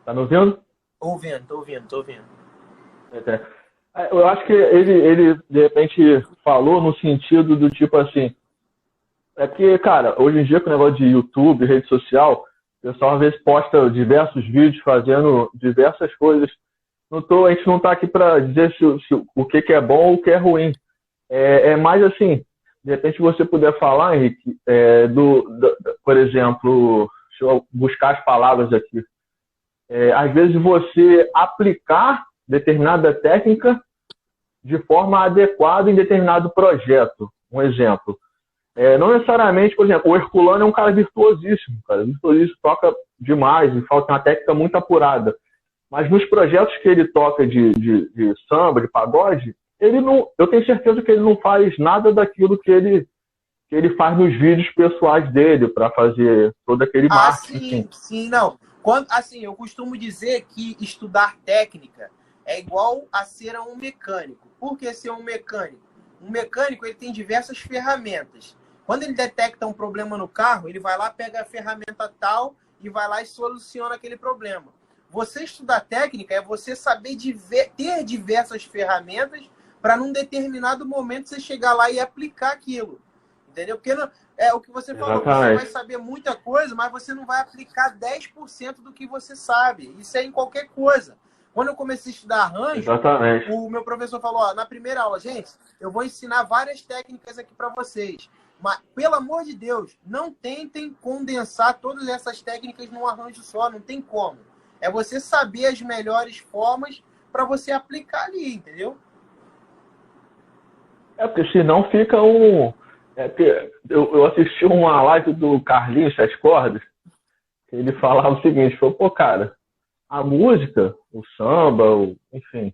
Tá me ouvindo? Tô ouvindo. Eu acho que ele, de repente, falou no sentido do tipo assim... É que, cara, hoje em dia com o negócio de YouTube, rede social, o pessoal às vezes posta diversos vídeos fazendo diversas coisas. A gente não tá aqui para dizer o que é bom ou o que é ruim. É mais assim, de repente você puder falar, Henrique, por exemplo, deixa eu buscar as palavras aqui. Às vezes você aplicar determinada técnica de forma adequada em determinado projeto. Um exemplo. Não necessariamente, por exemplo, o Herculano é um cara virtuosíssimo, toca demais e falta uma técnica muito apurada. Mas nos projetos que ele toca de samba, de pagode, eu tenho certeza que ele não faz nada daquilo que ele faz nos vídeos pessoais dele para fazer todo aquele marketing. Sim, não. Eu costumo dizer que estudar técnica é igual a ser um mecânico. Por que ser um mecânico? Um mecânico ele tem diversas ferramentas. Quando ele detecta um problema no carro, ele vai lá, pega a ferramenta tal e vai lá e soluciona aquele problema. Você estudar técnica é você saber ter diversas ferramentas para num determinado momento você chegar lá e aplicar aquilo. Entendeu? Porque é o que você falou, você vai saber muita coisa, mas você não vai aplicar 10% do que você sabe. Isso é em qualquer coisa. Quando eu comecei a estudar arranjo, o meu professor falou, na primeira aula, gente, eu vou ensinar várias técnicas aqui para vocês. Mas, pelo amor de Deus, não tentem condensar todas essas técnicas num arranjo só, não tem como. É você saber as melhores formas para você aplicar ali, entendeu? Porque senão fica um... eu assisti uma live do Carlinhos Sete Cordas, que ele falava o seguinte, falou, pô, cara, a música, o samba, enfim,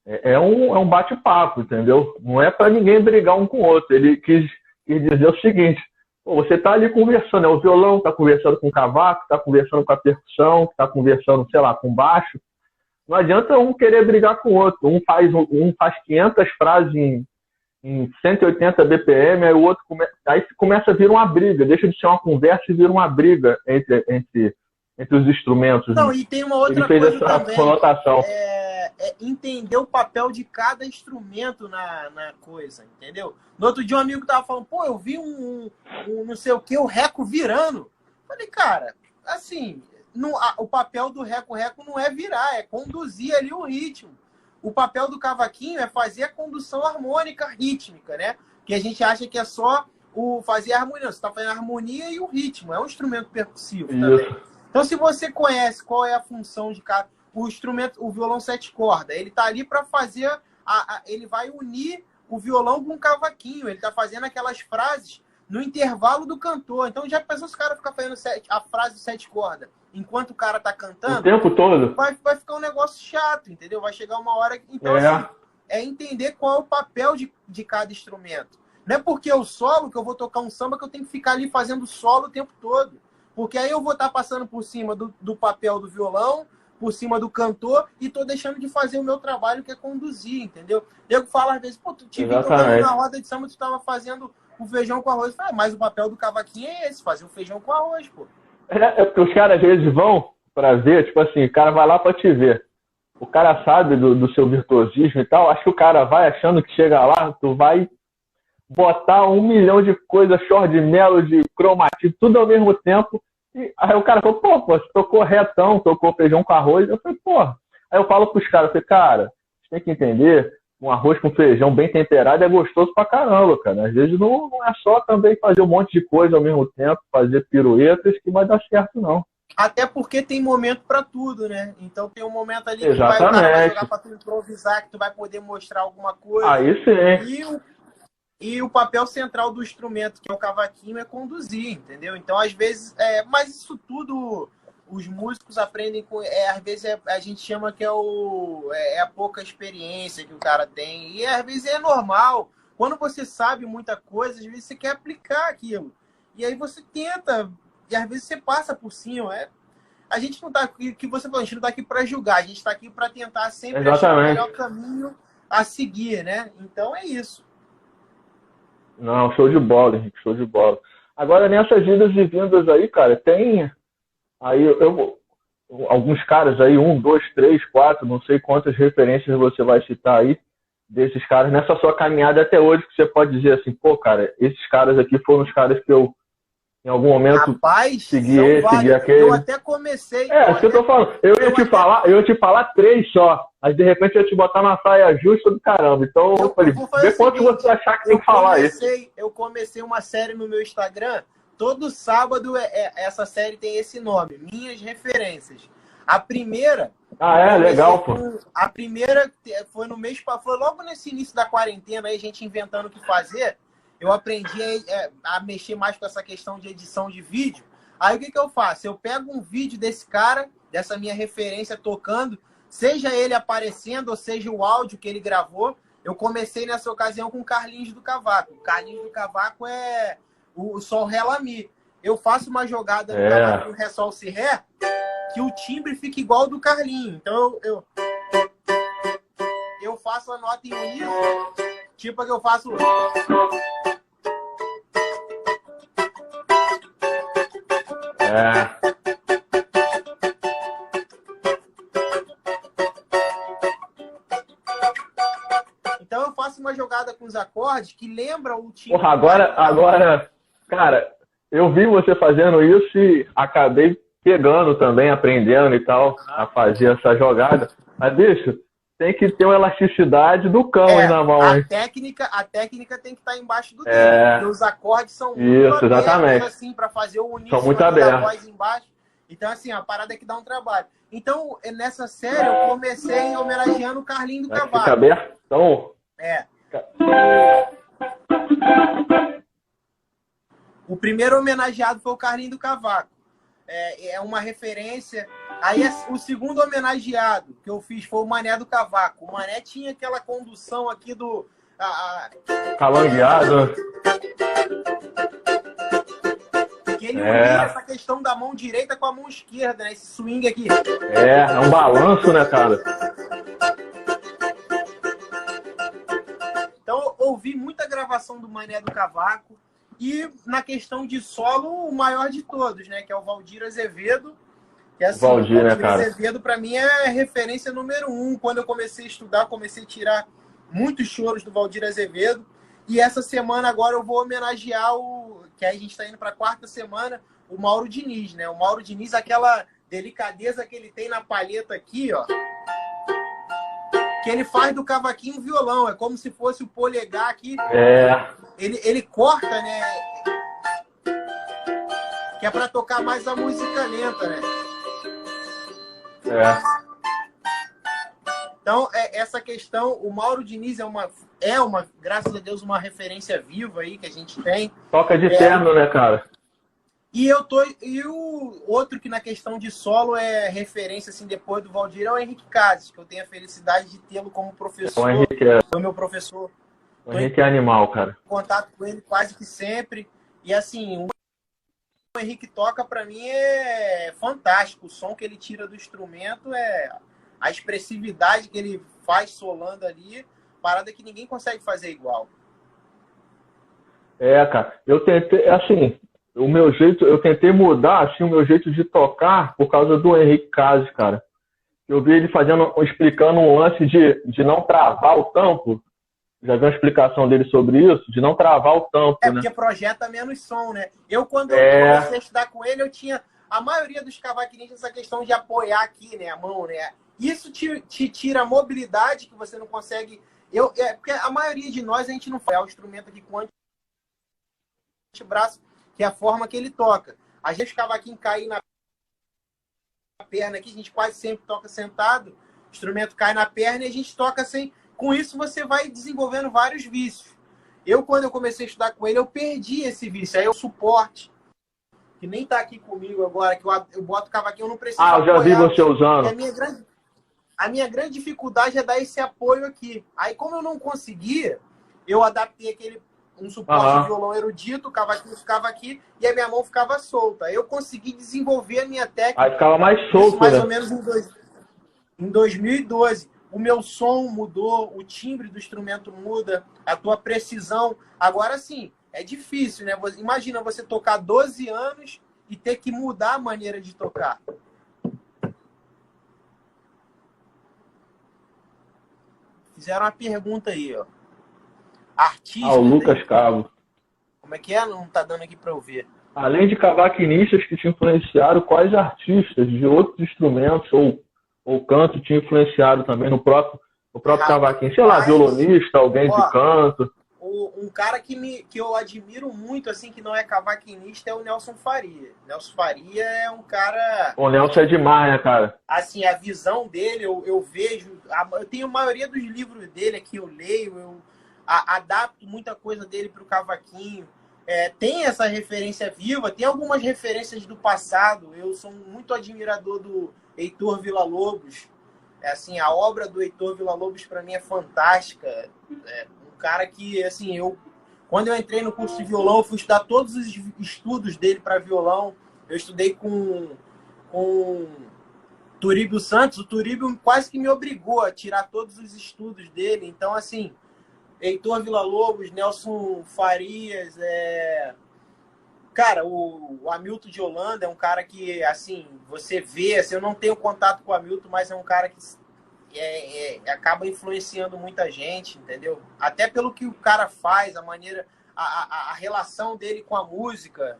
é um bate-papo, entendeu? Não é para ninguém brigar um com o outro. Ele quis dizer o seguinte, pô, você tá ali conversando, o violão tá conversando com o cavaco, tá conversando com a percussão, tá conversando, sei lá, com o baixo. Não adianta um querer brigar com o outro. Um faz 500 frases em 180 BPM, aí o outro aí começa a vir uma briga, deixa de ser uma conversa e vira uma briga entre os instrumentos. Não, e tem uma outra coisa também, conotação. Entender o papel de cada instrumento na coisa, entendeu? No outro dia um amigo tava falando, pô, eu vi um não sei o que, o reco virando. Falei, cara, assim, o papel do reco-reco não é virar, é conduzir ali o ritmo. O papel do cavaquinho é fazer a condução harmônica rítmica, né? Que a gente acha que é só fazer a harmonia. Você está fazendo a harmonia e o ritmo. É um instrumento percussivo também. Então, se você conhece qual é a função de cada... O instrumento, o violão 7 cordas, ele está ali para fazer... ele vai unir o violão com o cavaquinho. Ele está fazendo aquelas frases no intervalo do cantor. Então, já pensou se o cara ficar fazendo a frase 7 cordas enquanto o cara tá cantando? O tempo todo. Vai ficar um negócio chato, entendeu? Vai chegar uma hora... Então, assim, é entender qual é o papel de cada instrumento. Não é porque eu solo, que eu vou tocar um samba, que eu tenho que ficar ali fazendo solo o tempo todo. Porque aí eu vou estar passando por cima do papel do violão, por cima do cantor, e tô deixando de fazer o meu trabalho, que é conduzir, entendeu? Eu falo às vezes, pô, tu te vi tocando na roda de samba, tu tava fazendo o feijão com arroz. Mas o papel do cavaquinho é esse, fazer o feijão com arroz, pô. Porque os caras às vezes vão pra ver, tipo assim, o cara vai lá pra te ver. O cara sabe do seu virtuosismo e tal, acho que o cara vai achando que chega lá, tu vai botar 1 milhão de coisas, short de melody, cromatismo, tudo ao mesmo tempo. E aí o cara falou, pô, você tocou retão, tocou feijão com arroz. Eu falei, pô. Aí eu falo pros caras, cara, você tem que entender, um arroz com feijão bem temperado é gostoso pra caramba, cara. Às vezes não é só também fazer um monte de coisa ao mesmo tempo, fazer piruetas, que vai dar certo, não. Até porque tem momento para tudo, né? Então tem um momento ali que o cara vai jogar para tu improvisar, que tu vai poder mostrar alguma coisa. Aí sim. E o papel central do instrumento, que é o cavaquinho, é conduzir, entendeu? Então, às vezes... mas isso tudo, os músicos aprendem com... às vezes a gente chama que é a pouca experiência que o cara tem. E às vezes é normal. Quando você sabe muita coisa, às vezes você quer aplicar aquilo. E aí você tenta... E às vezes você passa por cima. A gente não tá aqui, que você falou, a gente não tá aqui para julgar, a gente tá aqui para tentar sempre achar o melhor caminho a seguir, né? Então é isso. Não, show de bola, Henrique, show de bola. Agora, nessas idas e vindas aí, cara, tem aí alguns caras aí, 1, 2, 3, 4, não sei quantas referências você vai citar aí, desses caras, nessa sua caminhada até hoje, que você pode dizer assim, pô, cara, esses caras aqui foram os caras que eu em algum momento segui aquele. Eu até comecei. Isso que eu tô falando. Eu ia te falar 3 só. Mas de repente eu ia te botar na saia justa do caramba. Então eu falei, vê quanto você achar que tem que falar isso. Eu comecei uma série no meu Instagram. Todo sábado essa série tem esse nome, Minhas Referências. A primeira. Legal, pô. A primeira foi no mês. Foi logo nesse início da quarentena, aí a gente inventando o que fazer. Eu aprendi a mexer mais com essa questão de edição de vídeo. Aí o que eu faço? Eu pego um vídeo desse cara, dessa minha referência tocando, seja ele aparecendo ou seja o áudio que ele gravou. Eu comecei nessa ocasião com o Carlinhos do Cavaco. O Carlinhos do Cavaco é o Sol Ré Lá Mi. Eu faço uma jogada no Cavaco, Ré Sol Si Ré, que o timbre fica igual ao do Carlinhos. Então eu faço a nota em uníssono, tipo que eu faço... Então eu faço uma jogada com os acordes que lembra o timbre. Porra, agora, cara, eu vi você fazendo isso e acabei pegando também, aprendendo e tal, a fazer essa jogada. Mas, bicho, tem que ter uma elasticidade do cão aí na mão, hein? A técnica tem que estar embaixo do dedo, porque os acordes são muito abertos, assim, para fazer o são uníssono muito da abertos. voz embaixo. Então, assim, a parada é que dá um trabalho. Então, nessa série, eu comecei homenageando o Carlinho do Cavaco. Fica abertão. O primeiro homenageado foi o Carlinho do Cavaco. É uma referência. Aí o segundo homenageado que eu fiz foi o Mané do Cavaco. O Mané tinha aquela condução aqui do... Calangueado. Que ele unia essa questão da mão direita com a mão esquerda, né? Esse swing aqui. É um balanço, né, cara? Então, eu ouvi muita gravação do Mané do Cavaco. E na questão de solo, o maior de todos, né? Que é o Valdir Azevedo. Que, assim, Valdir, né, cara? Azevedo, para mim, é referência número 1. Quando eu comecei a estudar, comecei a tirar muitos choros do Valdir Azevedo. E essa semana agora eu vou homenagear que aí a gente está indo para a 4ª semana, o Mauro Diniz, né? O Mauro Diniz, aquela delicadeza que ele tem na palheta aqui, ó. Que ele faz do cavaquinho violão. É como se fosse o polegar aqui. Ele corta, né? Que é para tocar mais a música lenta, né? Então, essa questão, o Mauro Diniz é uma, graças a Deus, uma referência viva aí que a gente tem. Toca de terno, né, cara? E o outro que na questão de solo é referência, assim, depois do Valdir, é o Henrique Cases, que eu tenho a felicidade de tê-lo como professor. O Henrique foi meu professor. O Henrique é animal, cara. Contato com ele quase que sempre. E assim, o Henrique toca, pra mim, é fantástico. O som que ele tira do instrumento, a expressividade que ele faz solando ali, parada que ninguém consegue fazer igual. Cara, eu tentei, assim, eu tentei mudar, assim, o meu jeito de tocar por causa do Henrique Cases, cara. Eu vi ele explicando um lance de não travar o tampo. Já vi uma explicação dele sobre isso, de não travar o tampo, né? Porque projeta menos som, né? Quando eu comecei a estudar com ele, eu tinha a maioria dos cavaquinistas essa questão de apoiar aqui, né? A mão, né? Isso te tira a mobilidade que você não consegue... porque a maioria de nós, a gente não faz o instrumento aqui com antebraço, que é a forma que ele toca. A gente cavaquinho cair na perna aqui, a gente quase sempre toca sentado, o instrumento cai na perna e a gente toca sem... Com isso, você vai desenvolvendo vários vícios. Quando eu comecei a estudar com ele, eu perdi esse vício. Aí o suporte, que nem tá aqui comigo agora, que eu boto o cavaquinho, eu não preciso eu já vi você usando. A minha grande dificuldade é dar esse apoio aqui. Aí, como eu não conseguia, eu adaptei um suporte de violão erudito, o cavaquinho ficava aqui e a minha mão ficava solta. Aí eu consegui desenvolver a minha técnica. Aí ficava mais solto, mais ou menos em 2012. O meu som mudou, o timbre do instrumento muda, a tua precisão. Agora sim, é difícil, né? Imagina você tocar 12 anos e ter que mudar a maneira de tocar. Fizeram uma pergunta aí, ó. Artista. O Lucas Cabo. Como é que é? Não tá dando aqui para eu ver. Além de cavaquinistas que te influenciaram, quais artistas de outros instrumentos ou canto te influenciaram também no próprio cavaquinho? Sei lá, violonista, alguém de canto. Um cara que eu admiro muito, assim, que não é cavaquinista, é o Nelson Faria. Nelson Faria é um cara... O Nelson é demais, né, cara? Assim, a visão dele, eu vejo... Eu tenho a maioria dos livros dele aqui, eu leio, eu adapto muita coisa dele para o cavaquinho. Tem essa referência viva, tem algumas referências do passado. Eu sou muito admirador do Heitor Villa-Lobos. Assim, a obra do Heitor Villa-Lobos para mim é fantástica. Um cara que, assim, quando eu entrei no curso de violão, eu fui estudar todos os estudos dele para violão. Eu estudei com Turíbio Santos. O Turíbio quase que me obrigou a tirar todos os estudos dele. Então, assim, Heitor Villa-Lobos, Nelson Farias, cara, o Hamilton de Holanda é um cara que, assim, você vê, assim, eu não tenho contato com o Hamilton, mas é um cara que acaba influenciando muita gente, entendeu? Até pelo que o cara faz, a maneira, a relação dele com a música.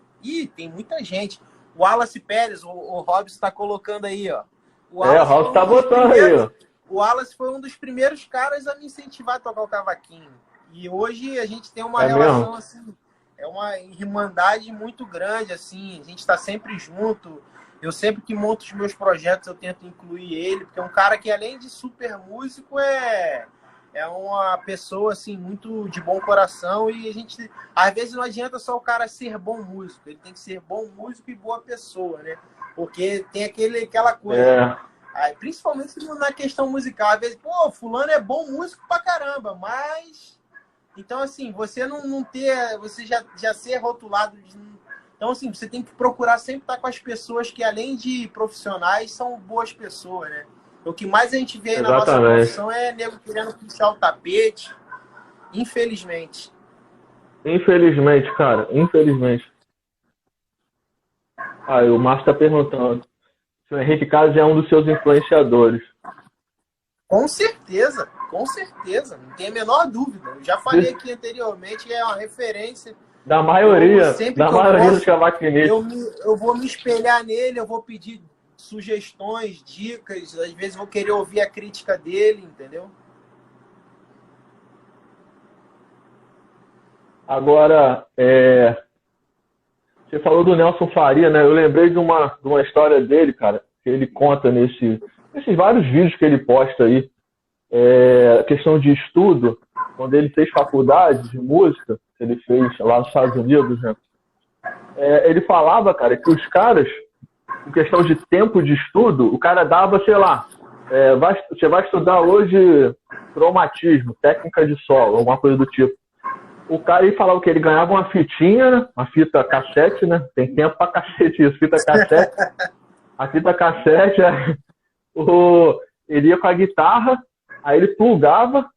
Tem muita gente. O Wallace Pérez, o Robson está colocando aí, ó. O Robson tá botando aí, ó. o Wallace foi um dos primeiros caras a me incentivar a tocar o cavaquinho. E hoje a gente tem uma relação, assim, é uma irmandade muito grande, assim, a gente está sempre junto. Eu sempre que monto os meus projetos, eu tento incluir ele, porque é um cara que, além de super músico, é uma pessoa, assim, muito de bom coração. E a gente, às vezes, não adianta só o cara ser bom músico, ele tem que ser bom músico e boa pessoa, né? Porque tem aquela coisa, principalmente na questão musical. Às vezes, pô, fulano é bom músico pra caramba, mas... Então, assim, você não ter... Você já ser rotulado de... Então, assim, você tem que procurar sempre estar com as pessoas que, além de profissionais, são boas pessoas, né? O que mais a gente vê aí na nossa profissão é nego querendo puxar o tapete. Infelizmente. Infelizmente, cara. Infelizmente. O Márcio está perguntando se o Henrique Carlos é um dos seus influenciadores. Com certeza. Com certeza. Não tem a menor dúvida. Eu já falei aqui anteriormente, é uma referência... Da maioria dos cavaquinistas. Eu vou me espelhar nele, eu vou pedir sugestões, dicas, às vezes vou querer ouvir a crítica dele, entendeu? Agora, você falou do Nelson Faria, né? Eu lembrei de uma história dele, cara, que ele conta nesses vários vídeos que ele posta aí, questão de estudo, quando ele fez faculdade de música, que ele fez lá nos Estados Unidos, né? Ele falava, cara, que os caras, em questão de tempo de estudo, o cara dava, sei lá, você vai estudar hoje cromatismo, técnica de solo, alguma coisa do tipo. O cara aí falava que ele ganhava uma fitinha, né? Uma fita cassete, né? Tem tempo pra cacete isso, fita cassete. A fita cassete, ele ia com a guitarra, aí ele plugava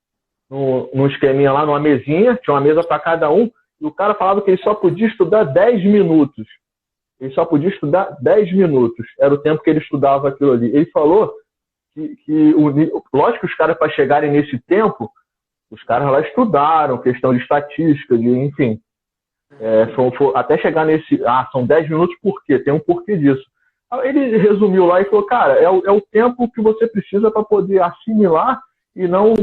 num esqueminha lá, numa mesinha, tinha uma mesa para cada um, e o cara falava que ele só podia estudar 10 minutos. Ele só podia estudar 10 minutos. Era o tempo que ele estudava aquilo ali. Ele falou lógico que os caras, para chegarem nesse tempo, os caras lá estudaram, questão de estatística, enfim. Até chegar nesse... são 10 minutos por quê? Tem um porquê disso. Ele resumiu lá e falou, cara, é o tempo que você precisa para poder assimilar e não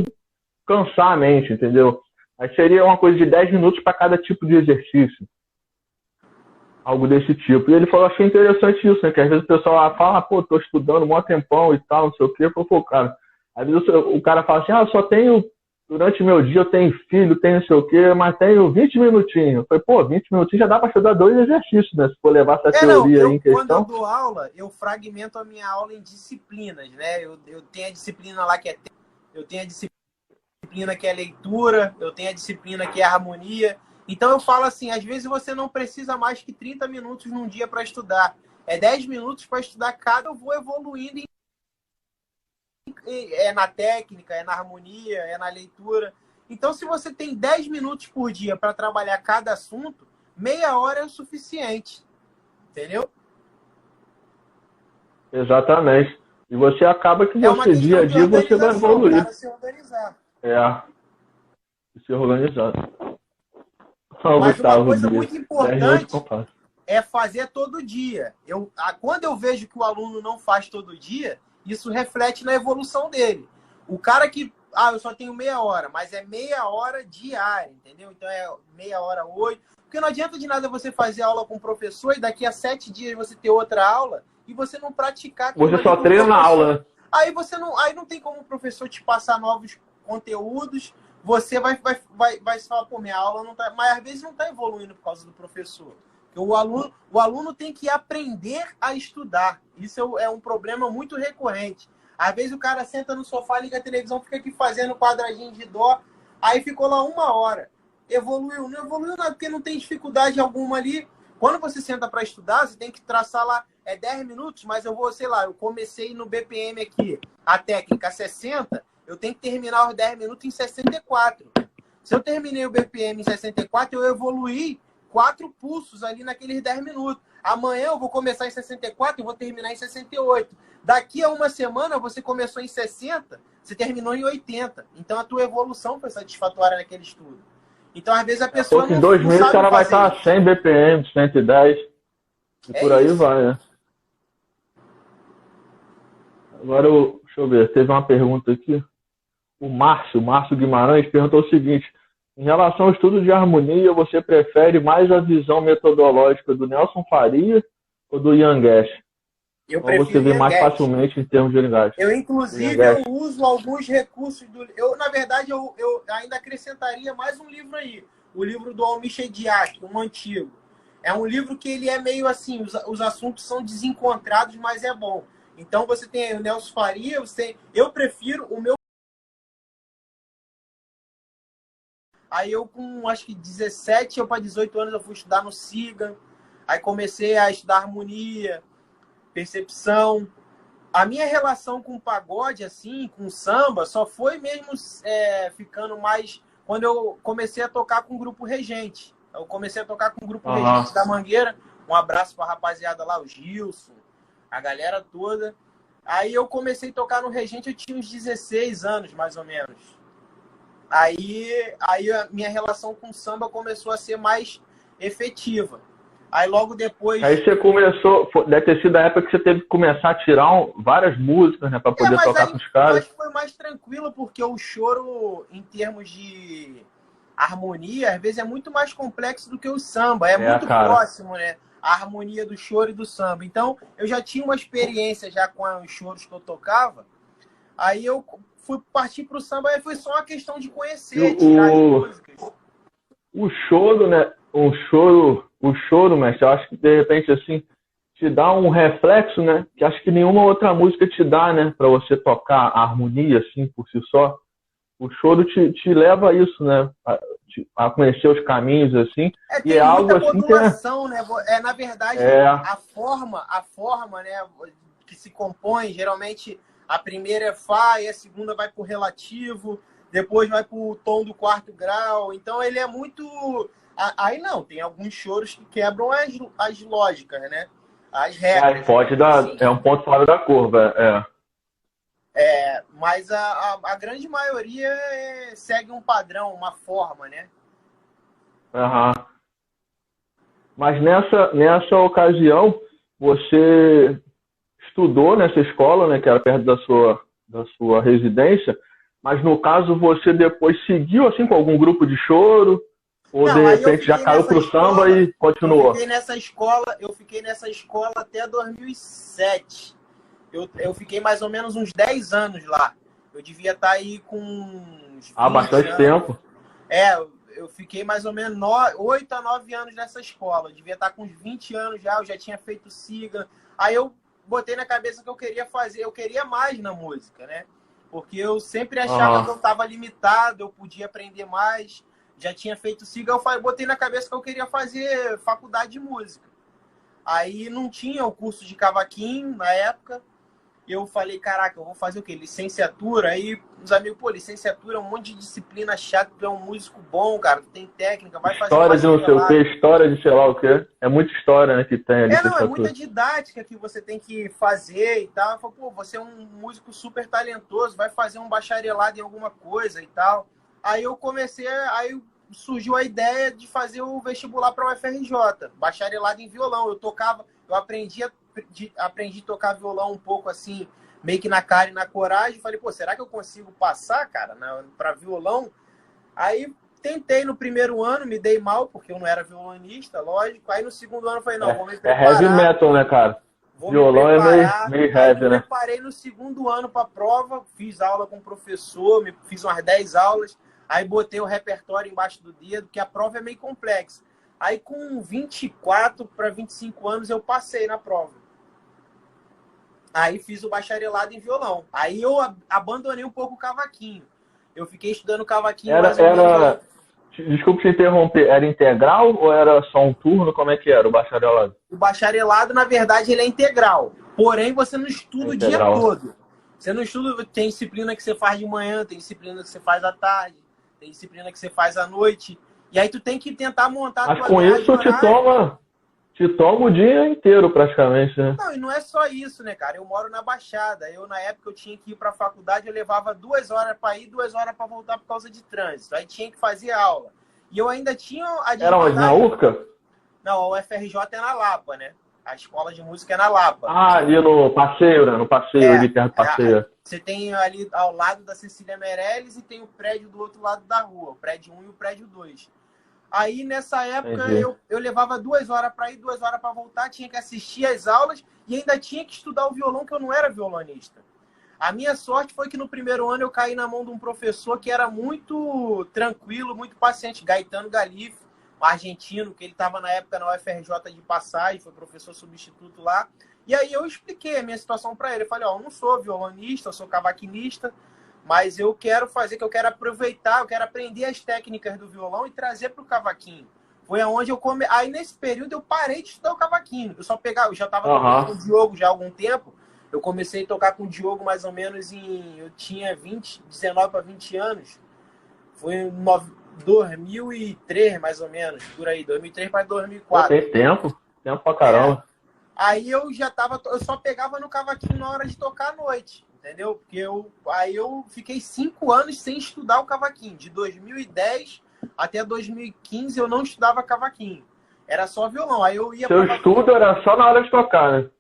cansar a mente, entendeu? Aí seria uma coisa de 10 minutos para cada tipo de exercício. Algo desse tipo. E ele falou, achei interessante isso, né? Que às vezes o pessoal fala, pô, tô estudando um maior tempão e tal, não sei o quê. Pô, cara, às vezes o cara fala assim, eu só tenho, durante o meu dia eu tenho filho, tenho não sei o quê, mas tenho 20 minutinhos. Eu falei, pô, 20 minutinhos já dá para estudar 2 exercícios, né? Se for levar essa teoria aí em questão. Quando eu dou aula, eu fragmento a minha aula em disciplinas, né? Eu tenho a disciplina lá que eu tenho a disciplina que é leitura, eu tenho a disciplina que é harmonia. Então eu falo assim, às vezes você não precisa mais que 30 minutos num dia para estudar. É 10 minutos para estudar cada, eu vou evoluindo na técnica, é na harmonia, é na leitura. Então se você tem 10 minutos por dia para trabalhar cada assunto, meia hora é o suficiente. Entendeu? Exatamente. E você acaba que você, dia a dia, você vai evoluir. Para se organizar. Se organizar. Mas Gustavo, uma coisa muito importante é fazer todo dia. Quando eu vejo que o aluno não faz todo dia, isso reflete na evolução dele. O cara que, eu só tenho meia hora, mas é meia hora diária, entendeu? Então é meia hora hoje. Porque não adianta de nada você fazer aula com o professor e daqui a 7 dias você ter outra aula e você não praticar. Você só treina na aula. Aí não tem como o professor te passar novos conteúdos. Você vai falar, pô, minha aula não tá... Mas às vezes não está evoluindo por causa do professor. Porque o aluno tem que aprender a estudar. Isso é um problema muito recorrente. Às vezes o cara senta no sofá, liga a televisão, fica aqui fazendo quadradinho de dó, aí ficou lá 1 hora. Evoluiu? Não evoluiu nada, porque não tem dificuldade alguma ali. Quando você senta para estudar, você tem que traçar lá, 10 minutos, mas eu comecei no BPM aqui, a técnica 60, eu tenho que terminar os 10 minutos em 64. Se eu terminei o BPM em 64, eu evoluí 4 pulsos ali naqueles 10 minutos. Amanhã eu vou começar em 64 e vou terminar em 68. Daqui a uma semana, você começou em 60, você terminou em 80. Então, a tua evolução foi satisfatória naquele estudo. Então, às vezes, a pessoa não sabe. Em 2 meses, o cara vai estar a 100 BPM, 110. E por aí vai, né? Agora, deixa Deixa eu ver, teve uma pergunta aqui. O Márcio Guimarães, perguntou o seguinte: em relação ao estudo de harmonia, você prefere mais a visão metodológica do Nelson Faria ou do Ian Guest? Eu Qual você prefiro vê Ian mais Guest. facilmente em termos de linguagem? Eu, Do Ian inclusive, eu Guest. uso alguns recursos do... Na verdade, eu ainda acrescentaria mais um livro aí. O livro do Almir Diak, um antigo. É um livro que ele é meio assim, os assuntos são desencontrados, mas é bom. Então, você tem aí o Nelson Faria, eu prefiro o meu... Aí eu, com acho que 17 ou para 18 anos, eu fui estudar no Siga. Aí comecei a estudar harmonia, percepção. A minha relação com o pagode, assim, com o samba, só foi mesmo ficando mais quando eu comecei a tocar com o Grupo Regente. Eu comecei a tocar com o Grupo Regente da Mangueira. Um abraço para a rapaziada lá, o Gilson, a galera toda. Aí eu comecei a tocar no Regente, eu tinha uns 16 anos, mais ou menos. Aí a minha relação com o samba começou a ser mais efetiva. Aí logo depois... Aí você começou, deve ter sido a época que você teve que começar a tirar várias músicas, né, para poder tocar com os caras. Mas foi mais tranquilo, porque o choro, em termos de harmonia, às vezes é muito mais complexo do que o samba. É muito próximo, né? A harmonia do choro e do samba. Então, eu já tinha uma experiência já com os choros que eu tocava. Aí eu fui partir para o samba, aí foi só uma questão de conhecer, tirar as músicas. O choro, né? O choro, mestre, eu acho que de repente assim te dá um reflexo, né? Que acho que nenhuma outra música te dá, né? Para você tocar a harmonia assim por si só. O choro te leva a isso, né? A conhecer os caminhos assim. Tem e é algo muita assim modulação, né? Na verdade, a forma, né? Que se compõe, geralmente a primeira é Fá e a segunda vai pro relativo, depois vai pro tom do quarto grau. Então ele é muito... Aí não, tem alguns choros que quebram as lógicas, né? As regras. Pode dar, assim. É um ponto fora da curva, mas a grande maioria segue um padrão, uma forma, né? Mas nessa ocasião, você estudou nessa escola, né, que era perto da sua residência, mas no caso você depois seguiu assim com algum grupo de choro? Ou não, de repente já caiu pro samba e continuou? Eu fiquei nessa escola até 2007. Eu fiquei mais ou menos uns 10 anos lá. Eu devia estar aí com uns 20 bastante anos. Tempo. Eu fiquei mais ou menos 8 a 9 anos nessa escola. Eu devia estar com uns 20 anos já, eu já tinha feito Siga. Aí eu botei na cabeça que eu queria fazer, eu queria mais na música, né? Porque eu sempre achava que eu estava limitado, eu podia aprender mais. Já tinha feito Siga, eu botei na cabeça que eu queria fazer faculdade de música. Aí não tinha o curso de cavaquinho na época. Eu falei, caraca, eu vou fazer o quê? Licenciatura? Aí os amigos, pô, licenciatura é um monte de disciplina chata, tu é um músico bom, cara, tu tem técnica, vai fazer história de não sei o quê, história de sei lá o quê. É muita história, né, que tem a licenciatura. É muita didática que você tem que fazer e tal. Eu falei, pô, você é um músico super talentoso, vai fazer um bacharelado em alguma coisa e tal. Aí eu aí surgiu a ideia de fazer o vestibular para o UFRJ, bacharelado em violão. Eu aprendi a tocar violão um pouco assim, meio que na cara e na coragem. Falei, pô, será que eu consigo passar, cara, para violão? Aí tentei no primeiro ano, me dei mal, porque eu não era violonista, lógico. Aí no segundo ano eu falei, não, vou me preparar. É heavy metal, né, cara? Violão é meio heavy, né? Me preparei no segundo ano para a prova, fiz aula com o professor, fiz umas 10 aulas, aí botei o repertório embaixo do dedo, que a prova é meio complexa. Aí com 24 para 25 anos eu passei na prova. Aí fiz o bacharelado em violão. Aí eu abandonei um pouco o cavaquinho. Eu fiquei estudando cavaquinho Desculpa te interromper, era integral ou era só um turno? Como é que era o bacharelado? O bacharelado, na verdade, ele é integral. Porém, você não estuda o dia todo. Você não estuda, tem disciplina que você faz de manhã, tem disciplina que você faz à tarde, tem disciplina que você faz à noite. E aí tu tem que tentar montar a tua grade. Mas com isso te toma o dia inteiro praticamente, né? Não, e não é só isso, né, cara? Eu moro na Baixada. Na época, eu tinha que ir pra faculdade, eu levava 2 horas para ir, 2 horas para voltar por causa de trânsito. Aí tinha que fazer aula. E eu ainda tinha a Era onde, na URCA? Não, a UFRJ é na Lapa, né? A escola de música é na Lapa. Ah, ali no passeio, né? No passeio, ali perto do passeio. Você tem ali ao lado da Cecília Meirelles e tem o prédio do outro lado da rua, o prédio 1 e o prédio 2. Aí, nessa época, eu levava 2 horas para ir, 2 horas para voltar, tinha que assistir às aulas e ainda tinha que estudar o violão, que eu não era violonista. A minha sorte foi que no primeiro ano eu caí na mão de um professor que era muito tranquilo, muito paciente, Gaetano Galife, um argentino, que ele estava na época na UFRJ de passagem, foi professor substituto lá. E aí eu expliquei a minha situação para ele. Eu falei, eu não sou violonista, eu sou cavaquinista, mas eu quero fazer, que eu quero aproveitar, eu quero aprender as técnicas do violão e trazer para o cavaquinho. Foi aonde eu Aí nesse período eu parei de estudar o cavaquinho. Eu só pegava, eu já estava tocando com o Diogo já há algum tempo. Eu comecei a tocar com o Diogo mais ou menos eu tinha 19 para 20 anos. Foi em 2003, mais ou menos, por aí, 2003 para 2004. Tem tempo pra caramba. Aí eu só pegava no cavaquinho na hora de tocar à noite, entendeu? Porque aí eu fiquei 5 anos sem estudar o cavaquinho. De 2010 até 2015 eu não estudava cavaquinho. Era só violão. Aí eu ia. Seu estudo era só na hora de tocar, né?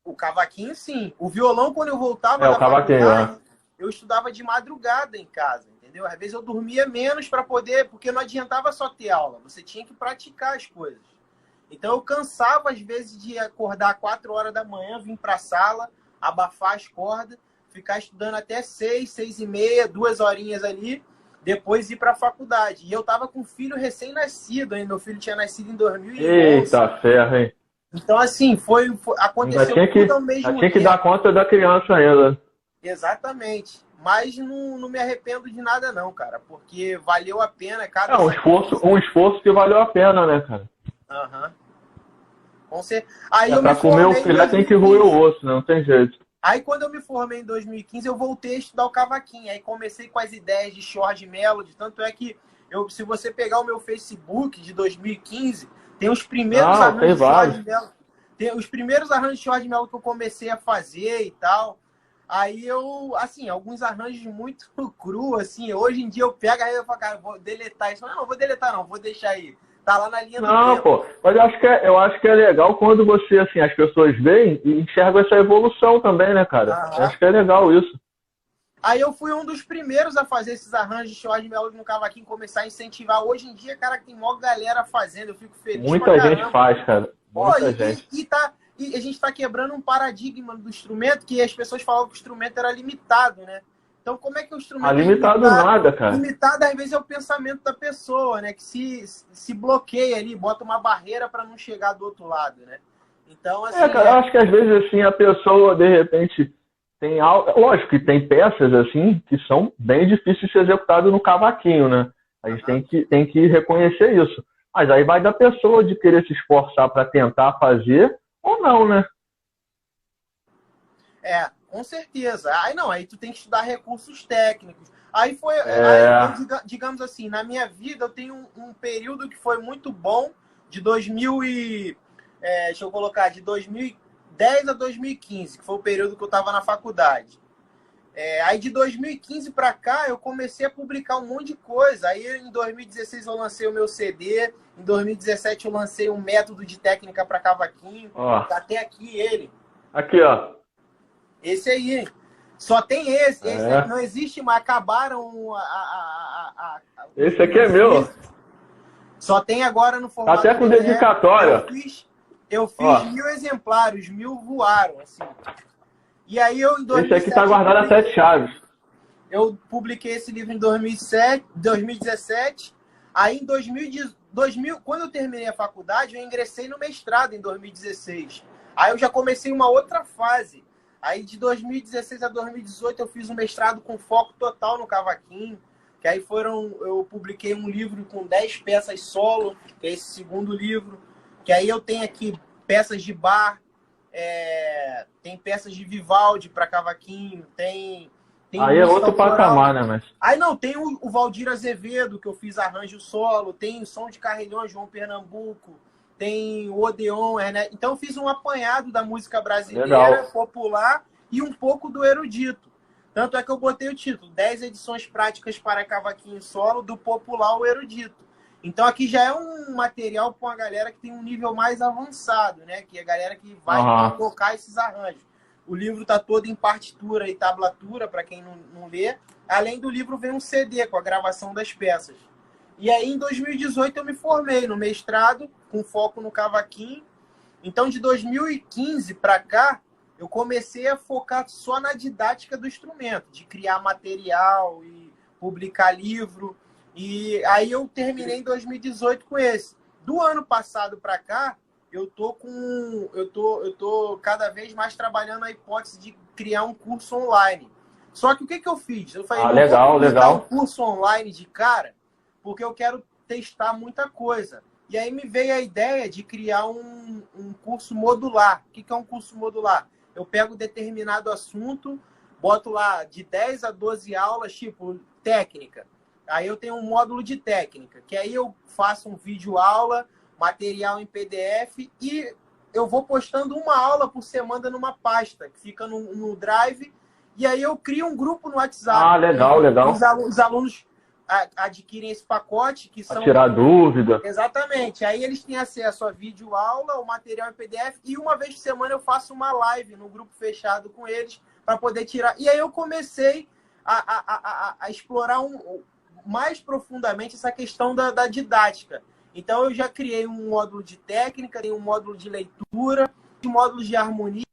O cavaquinho, sim. O violão, quando eu voltava da faculdade, eu estudava de madrugada em casa, entendeu? Às vezes eu dormia menos para poder, porque não adiantava só ter aula, você tinha que praticar as coisas. Então eu cansava, às vezes, de acordar 4 horas da manhã, vir para a sala, abafar as cordas, ficar estudando até 6, 6h30, 2 horinhas ali, depois ir para a faculdade. E eu tava com um filho recém-nascido, hein? Meu filho tinha nascido em 2011. Eita ferro, hein? Então, assim, aconteceu tudo ao mesmo tempo. Tinha que dar conta da criança ainda. Exatamente. Mas não me arrependo de nada, não, cara. Porque valeu a pena. Um esforço que valeu a pena, né, cara? Aham. Aí pra comer o filé tem que roer o osso, né? Não tem jeito. Aí, quando eu me formei em 2015, eu voltei a estudar o cavaquinho. Aí comecei com as ideias de Jorge Melody. Tanto é que, se você pegar o meu Facebook de 2015... Tem os primeiros arranjos de Jorge Mello. Tem os primeiros arranjos de Jorge Mello que eu comecei a fazer e tal. Aí alguns arranjos muito cru, assim. Hoje em dia eu pego aí e falo, cara, vou deletar isso. Não vou deletar não, vou deixar aí. Tá lá na linha do tempo. Não, pô. Mas eu acho que é legal quando você, assim, as pessoas veem e enxergam essa evolução também, né, cara? Eu acho que é legal isso. Aí eu fui um dos primeiros a fazer esses arranjos de Jorge Melody no cavaquinho, começar a incentivar. Hoje em dia, cara, tem maior galera fazendo, eu fico feliz. Muita gente faz, cara. Muita gente. E a gente tá quebrando um paradigma do instrumento, que as pessoas falavam que o instrumento era limitado, né? Então, como é que o instrumento limitado nada, cara. Limitado, às vezes, é o pensamento da pessoa, né? Que se bloqueia ali, bota uma barreira para não chegar do outro lado, né? Então, assim... cara, eu acho que às vezes, assim, a pessoa, de repente... Lógico que tem peças assim que são bem difíceis de ser executadas no cavaquinho, né? A gente tem que reconhecer isso. Mas aí vai da pessoa de querer se esforçar para tentar fazer ou não, né? Com certeza. Aí tu tem que estudar recursos técnicos. Aí digamos assim, na minha vida eu tenho um período que foi muito bom, de 2010 a 2015, que foi o período que eu estava na faculdade. Aí de 2015 para cá eu comecei a publicar um monte de coisa. Aí em 2016 eu lancei o meu CD, em 2017 eu lancei um método de técnica para cavaquinho. Tá até aqui ele. Aqui, ó. Esse aí. Só tem esse. Esse aí não existe mais. Acabaram esse aqui é meu. Só tem agora no formato. Até com dedicatória. Eu fiz 1000 exemplares, 1000 voaram, assim. E aí eu, em 2017... Esse aqui tá guardado a 7 chaves. Eu publiquei esse livro em 2017. Aí em 2000, quando eu terminei a faculdade, eu ingressei no mestrado em 2016. Aí eu já comecei uma outra fase. Aí de 2016 a 2018 eu fiz um mestrado com foco total no cavaquinho. Que aí eu publiquei um livro com 10 peças solo, que é esse segundo livro. Que aí eu tenho aqui peças de Bach, tem peças de Vivaldi para cavaquinho, tem aí é outro patamar, né? Mas... Aí não, tem o Valdir Azevedo, que eu fiz arranjo solo, tem o Som de Carrilhões, João Pernambuco, tem o Odeon, né? Então eu fiz um apanhado da música brasileira, popular e um pouco do erudito. Tanto é que eu botei o título, 10 edições práticas para cavaquinho solo, do popular ao erudito. Então aqui já é um material para uma galera que tem um nível mais avançado, né? Que é a galera que vai tocar esses arranjos. O livro está todo em partitura e tablatura, para quem não lê. Além do livro vem um CD com a gravação das peças. E aí em 2018 eu me formei no mestrado, com foco no cavaquinho. Então de 2015 para cá, eu comecei a focar só na didática do instrumento, de criar material e publicar livro. E aí eu terminei em 2018 com esse. Do ano passado para cá, eu tô cada vez mais trabalhando a hipótese de criar um curso online. Só que o que eu fiz? Eu falei, legal. um curso online de cara, porque eu quero testar muita coisa. E aí me veio a ideia de criar um curso modular. O que é um curso modular? Eu pego determinado assunto, boto lá de 10 a 12 aulas, tipo técnica. Aí eu tenho um módulo de técnica, que aí eu faço um vídeo aula, material em PDF e eu vou postando uma aula por semana numa pasta, que fica no Drive, e aí eu crio um grupo no WhatsApp. Legal. Os alunos adquirem esse pacote, que são... Tirar dúvida. Exatamente. Aí eles têm acesso a vídeo aula, o material em PDF, e uma vez por semana eu faço uma live no grupo fechado com eles, para poder tirar... E aí eu comecei a explorar mais profundamente essa questão da didática. Então, eu já criei um módulo de técnica, tem um módulo de leitura, um módulo de harmonia,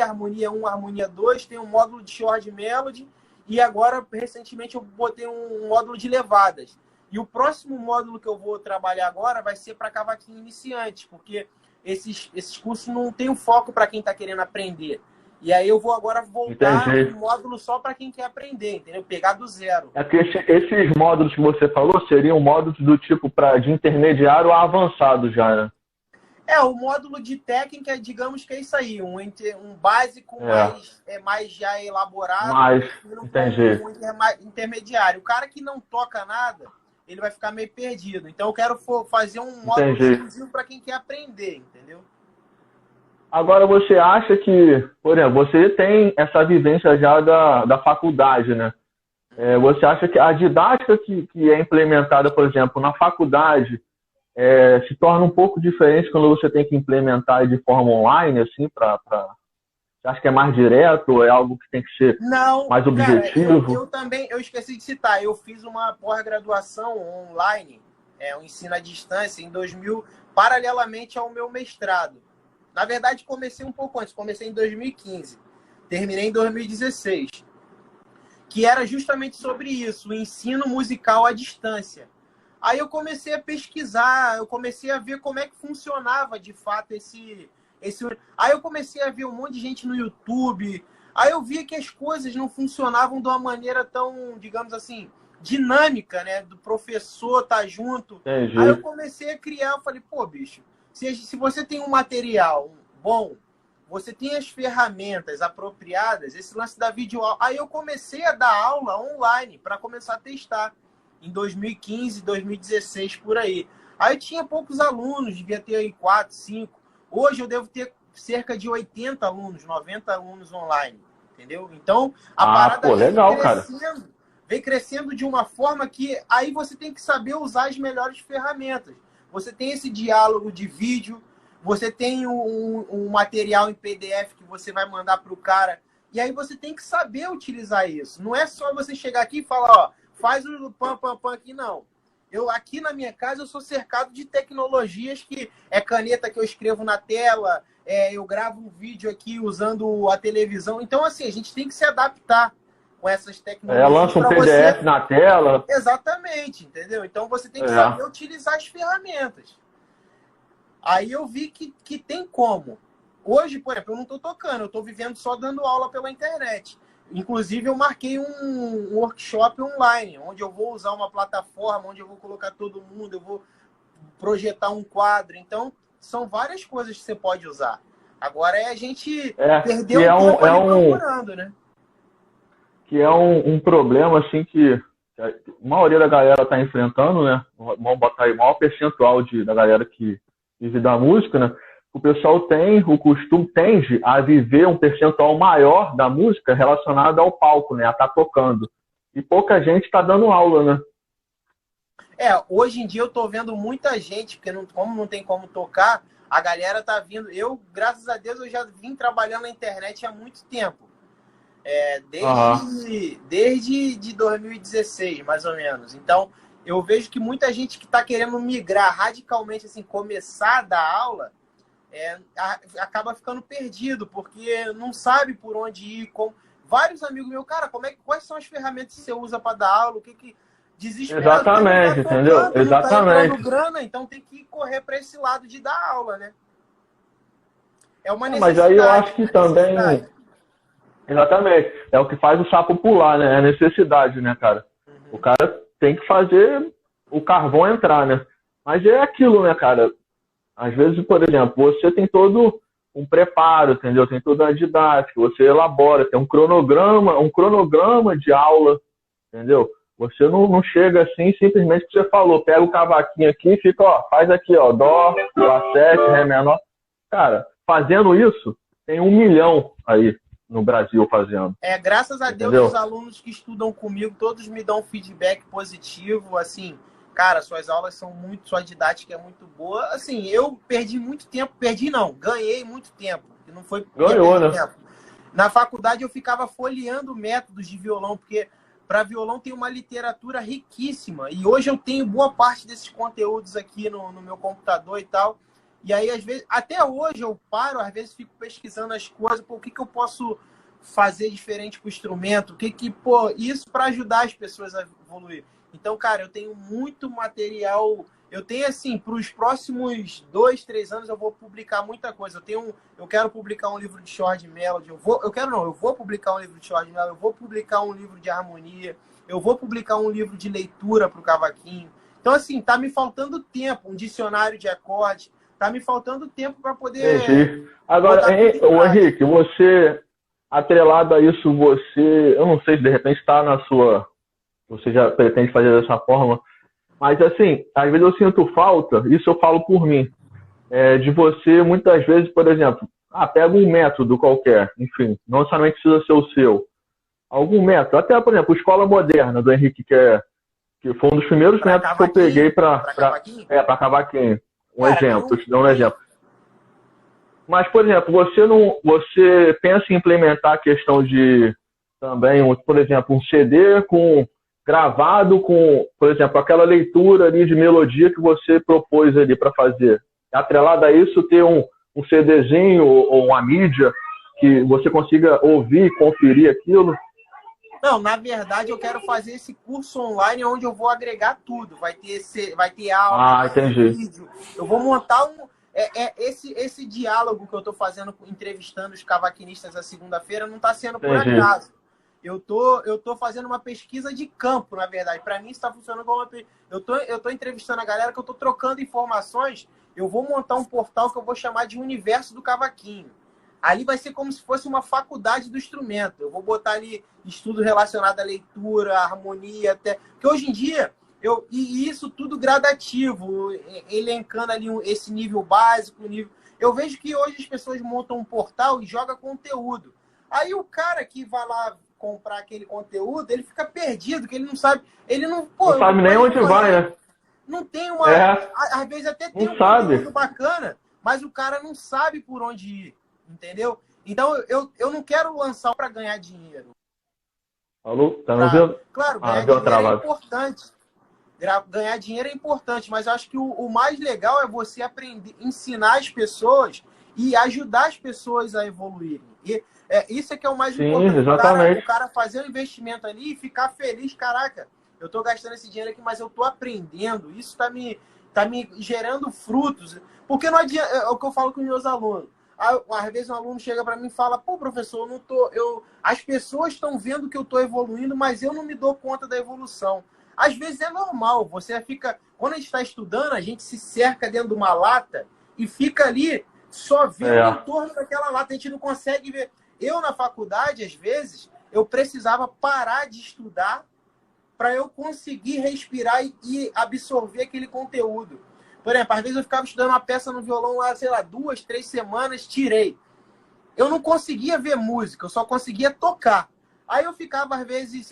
harmonia 1, harmonia 2, tem um módulo de short melody, e agora, recentemente, eu botei um módulo de levadas. E o próximo módulo que eu vou trabalhar agora vai ser para cavaquinho iniciante, porque esses cursos não têm um foco para quem está querendo aprender. E aí eu vou agora voltar um módulo só para quem quer aprender, entendeu? Pegar do zero. É que esses módulos que você falou seriam módulos do tipo de intermediário a avançado já, né? O módulo de técnica, digamos que é isso aí, um básico mais já elaborado, um intermediário. O cara que não toca nada, ele vai ficar meio perdido. Então eu quero fazer um módulo exclusivo para quem quer aprender, entendeu? Agora, você acha que, por exemplo, você tem essa vivência já da faculdade, né? Você acha que a didática que é implementada, por exemplo, na faculdade, se torna um pouco diferente quando você tem que implementar de forma online, assim, você acha que é mais direto ou é algo que tem que ser mais objetivo? Cara, eu esqueci de citar, eu fiz uma pós-graduação online, um ensino à distância, em 2000, paralelamente ao meu mestrado. Na verdade, comecei um pouco antes, comecei em 2015, terminei em 2016, que era justamente sobre isso, o ensino musical à distância. Aí eu comecei a pesquisar, eu comecei a ver como é que funcionava de fato esse... Aí eu comecei a ver um monte de gente no YouTube, aí eu via que as coisas não funcionavam de uma maneira tão, digamos assim, dinâmica, né? Do professor estar junto. Entendi. Aí eu comecei a criar, eu falei, pô, bicho, se você tem um material bom, você tem as ferramentas apropriadas, esse lance da videoaula. Aí eu comecei a dar aula online para começar a testar em 2015, 2016, por aí. Aí eu tinha poucos alunos, devia ter aí 4, 5. Hoje eu devo ter cerca de 80 alunos, 90 alunos online, entendeu? Então, a parada vem crescendo de uma forma que aí você tem que saber usar as melhores ferramentas. Você tem esse diálogo de vídeo, você tem um material em PDF que você vai mandar para o cara, e aí você tem que saber utilizar isso. Não é só você chegar aqui e falar, ó, faz o pam aqui, não. Aqui na minha casa, eu sou cercado de tecnologias que é caneta que eu escrevo na tela, eu gravo um vídeo aqui usando a televisão. Então, assim, a gente tem que se adaptar com essas tecnologias. Lança um PDF na tela. Exatamente, entendeu? Então, você tem que saber utilizar as ferramentas. Aí eu vi que tem como. Hoje, por exemplo, eu não estou tocando, eu estou vivendo só dando aula pela internet. Inclusive, eu marquei um workshop online, onde eu vou usar uma plataforma, onde eu vou colocar todo mundo, eu vou projetar um quadro. Então, são várias coisas que você pode usar. Agora é a gente perder um tempo procurando, né? Que é um problema, assim, que a maioria da galera está enfrentando, né? Vamos botar aí o maior percentual da galera que vive da música, né? O pessoal tende a viver um percentual maior da música relacionado ao palco, né? A estar tocando. E pouca gente está dando aula, né? Hoje em dia eu tô vendo muita gente, porque como não tem como tocar, a galera tá vindo. Eu, graças a Deus, eu já vim trabalhando na internet há muito tempo. Desde de 2016, mais ou menos. Então, eu vejo que muita gente que está querendo migrar radicalmente, assim, começar a dar aula, acaba ficando perdido, porque não sabe por onde ir. Vários amigos meus, cara, quais são as ferramentas que você usa para dar aula? O que desesperado? Exatamente, entendeu? Exatamente. Não tá grana, então tem que correr para esse lado de dar aula, né? É uma necessidade. Mas aí eu acho que também... Exatamente. É o que faz o sapo pular, né? É a necessidade, né, cara? Uhum. O cara tem que fazer o carvão entrar, né? Mas é aquilo, né, cara? Às vezes, por exemplo, você tem todo um preparo, entendeu? Tem toda uma didática, você elabora, tem um cronograma de aula, entendeu? Você não chega assim, simplesmente que você falou, pega o cavaquinho aqui e fica, ó, faz aqui, ó, dó, lá7, ré menor. Cara, fazendo isso, tem 1 milhão aí no Brasil fazendo. Graças a entendeu? Deus, os alunos que estudam comigo, todos me dão feedback positivo, assim, cara, suas aulas são sua didática é muito boa. Assim, eu perdi muito tempo, ganhei muito tempo, que não foi Ganhou, né? tempo. Na faculdade eu ficava folheando métodos de violão, porque para violão tem uma literatura riquíssima, e hoje eu tenho boa parte desses conteúdos aqui no meu computador e tal. E aí, às vezes, até hoje eu paro, às vezes fico pesquisando as coisas, o que eu posso fazer diferente com o instrumento, isso para ajudar as pessoas a evoluir. Então, cara, eu tenho muito material, eu tenho assim, para os próximos 2, 3 anos eu vou publicar muita coisa. Eu quero publicar um livro de Short Melody, eu vou publicar um livro de Short Melody, eu vou publicar um livro de harmonia, eu vou publicar um livro de leitura para o cavaquinho. Então, assim, tá me faltando tempo, um dicionário de acordes. Tá me faltando tempo para poder... Entendi. Agora, Henrique, você, atrelado a isso, eu não sei se de repente está você já pretende fazer dessa forma, mas assim, às vezes eu sinto falta, isso eu falo por mim, de você, muitas vezes, por exemplo, pega um método qualquer, enfim, não necessariamente precisa ser o seu, algum método, até, por exemplo, Escola Moderna, do Henrique, que foi um dos primeiros métodos que eu peguei para cavaquinho. Exemplo, estou te dando um exemplo. Mas, por exemplo, você pensa em implementar a questão de também, por exemplo, um CD gravado com, por exemplo, aquela leitura ali de melodia que você propôs ali para fazer. Atrelado a isso, ter um CDzinho ou uma mídia que você consiga ouvir e conferir aquilo. Não, na verdade eu quero fazer esse curso online onde eu vou agregar tudo. Vai ter aula, vai ter vídeo. Eu vou montar esse diálogo que eu estou fazendo, entrevistando os cavaquinistas na segunda-feira, não está sendo por acaso. Eu tô fazendo uma pesquisa de campo, na verdade. Para mim, isso está funcionando como eu tô entrevistando a galera, que eu tô trocando informações. Eu vou montar um portal que eu vou chamar de Universo do Cavaquinho. Ali vai ser como se fosse uma faculdade do instrumento. Eu vou botar ali estudo relacionado à leitura, à harmonia, até. Porque hoje em dia, e isso tudo gradativo, elencando ali esse nível básico, eu vejo que hoje as pessoas montam um portal e jogam conteúdo. Aí o cara que vai lá comprar aquele conteúdo, ele fica perdido, que ele não sabe. Ele não sabe nem onde vai, né? Não tem uma. Às vezes até tem conteúdo bacana, mas o cara não sabe por onde ir. Entendeu? Então, eu não quero lançar para ganhar dinheiro. Alô? Tá me ouvindo? Claro, ganhar dinheiro é importante. Ganhar dinheiro é importante, mas eu acho que o mais legal é você aprender, ensinar as pessoas e ajudar as pessoas a evoluírem. E isso é que é o mais importante. Exatamente. O cara fazer um investimento ali e ficar feliz. Caraca, eu estou gastando esse dinheiro aqui, mas eu estou aprendendo. Isso está me gerando frutos. Porque não adianta, é o que eu falo com os meus alunos. Às vezes um aluno chega para mim e fala: pô, professor, as pessoas estão vendo que eu estou evoluindo, mas eu não me dou conta da evolução. Às vezes é normal, quando a gente está estudando, a gente se cerca dentro de uma lata e fica ali só vendo em torno daquela lata, a gente não consegue ver. Eu, na faculdade, às vezes, eu precisava parar de estudar para eu conseguir respirar e absorver aquele conteúdo. Por exemplo, às vezes eu ficava estudando uma peça no violão lá, 2, 3 semanas, tirei. Eu não conseguia ver música, eu só conseguia tocar. Aí eu ficava, às vezes,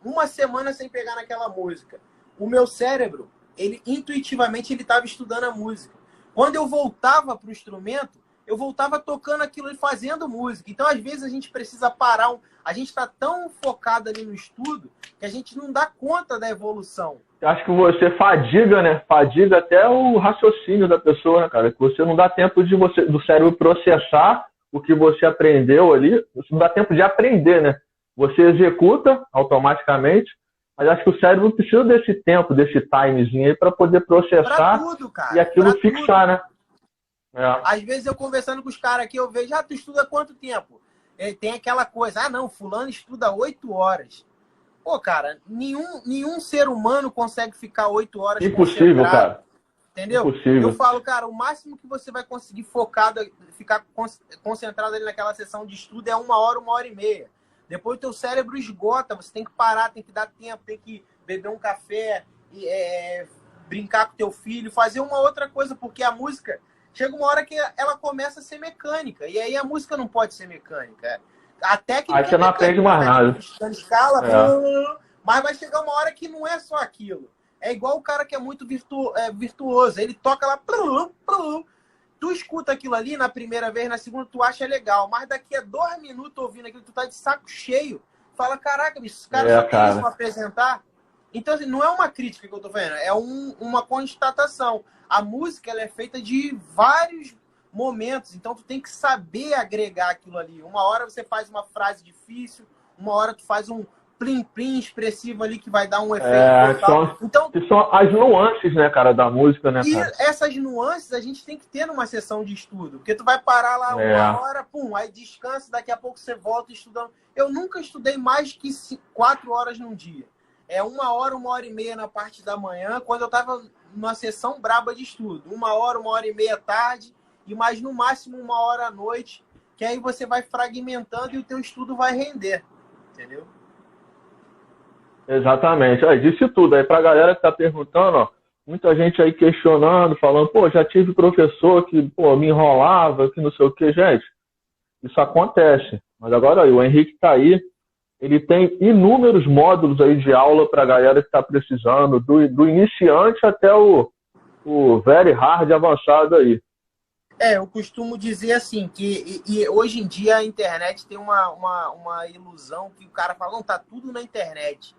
uma semana sem pegar naquela música. o meu cérebro, ele intuitivamente ele estava estudando a música. Quando eu voltava para o instrumento, eu voltava tocando aquilo e fazendo música. Então, às vezes, a gente precisa parar. A gente está tão focado ali no estudo que a gente não dá conta da evolução. Eu acho que você fadiga, né? Fadiga até o raciocínio da pessoa, né, cara? Que você não dá tempo do cérebro processar o que você aprendeu ali. Você não dá tempo de aprender, né? Você executa automaticamente, mas acho que o cérebro precisa desse tempo, desse timezinho aí para poder processar tudo, cara, e aquilo fixar, né? Às vezes eu conversando com os caras aqui, eu vejo, tu estuda quanto tempo? Tem aquela coisa, não, fulano estuda 8 horas. Pô, cara, nenhum ser humano consegue ficar 8 horas impossível, cara. Entendeu? Impossível. Eu falo, cara, o máximo que você vai conseguir ficar concentrado ali naquela sessão de estudo é 1 hora, 1h30. Depois o teu cérebro esgota, você tem que parar, tem que dar tempo, tem que beber um café, brincar com teu filho, fazer uma outra coisa, porque a música chega uma hora que ela começa a ser mecânica, e aí a música não pode ser mecânica. A técnica aí você não aprende mais nada. Escala, mas vai chegar uma hora que não é só aquilo. É igual o cara que é muito virtuoso, ele toca lá, tu escuta aquilo ali na primeira vez, na segunda tu acha legal, mas daqui a 2 minutos ouvindo aquilo, tu tá de saco cheio, fala, caraca, bicho, esse cara só tem isso pra apresentar. Então, assim, não é uma crítica que eu tô fazendo, é uma constatação. A música, ela é feita de vários momentos, então tu tem que saber agregar aquilo ali. Uma hora você faz uma frase difícil, uma hora tu faz um plim-plim expressivo ali que vai dar um efeito. Então, são as nuances, né, cara, da música, né, cara? E essas nuances a gente tem que ter numa sessão de estudo, porque tu vai parar lá 1 hora, aí descansa, daqui a pouco você volta estudando. Eu nunca estudei mais que 4 horas num dia. 1 hora, 1h30 na parte da manhã, quando eu tava numa sessão braba de estudo. 1 hora, 1h30 à tarde, e mais no máximo 1 hora à noite, que aí você vai fragmentando e o teu estudo vai render. Entendeu? Exatamente. Disse tudo. Aí pra galera que tá perguntando, ó, muita gente aí questionando, falando, já tive professor que, me enrolava, que não sei o que, gente. Isso acontece. Mas agora o Henrique tá aí, ele tem inúmeros módulos aí de aula pra galera que tá precisando, do iniciante até o very hard avançado aí. Eu costumo dizer assim, que hoje em dia a internet tem uma ilusão que o cara fala, não, tá tudo na internet.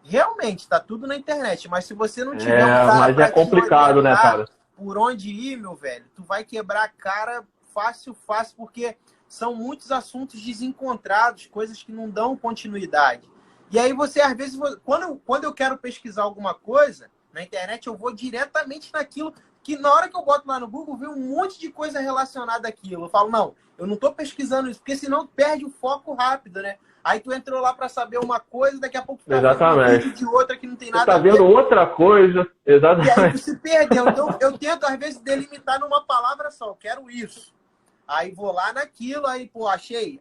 Realmente, tá tudo na internet, mas se você não tiver um cara mas é complicado, né, cara? Por onde ir, meu velho, tu vai quebrar a cara fácil, porque são muitos assuntos desencontrados, coisas que não dão continuidade. E aí você, às vezes, quando eu quero pesquisar alguma coisa na internet, eu vou diretamente naquilo que na hora que eu boto lá no Google, vem um monte de coisa relacionada àquilo. Eu falo, não, eu não tô pesquisando isso, porque senão perde o foco rápido, né? Aí tu entrou lá para saber uma coisa, daqui a pouco tu tá vendo um vídeo de outra que não tem nada a ver. Tá vendo outra coisa, exatamente. E aí tu se perdeu. Então eu tento, às vezes, delimitar numa palavra só. Eu quero isso. Aí vou lá naquilo, aí, achei,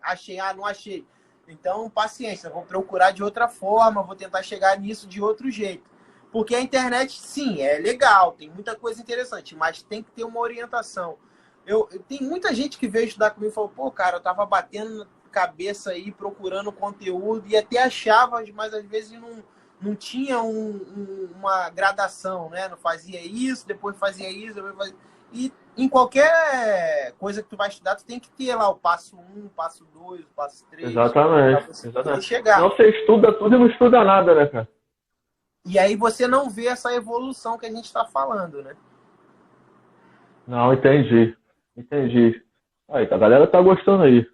não achei. Então, paciência, vou procurar de outra forma, vou tentar chegar nisso de outro jeito. Porque a internet, sim, é legal, tem muita coisa interessante, mas tem que ter uma orientação. Tem muita gente que veio estudar comigo e falou, cara, eu tava batendo cabeça aí, procurando conteúdo, e até achava, mas às vezes não tinha uma gradação, né? Não fazia isso, depois fazia isso, depois fazia... E em qualquer coisa que tu vai estudar, tu tem que ter lá o passo 1, o passo 2, o passo 3. Exatamente. Chegar. Não, você estuda tudo e não estuda nada, né, cara? E aí você não vê essa evolução que a gente está falando, né? Não, entendi. Aí, a galera tá gostando aí.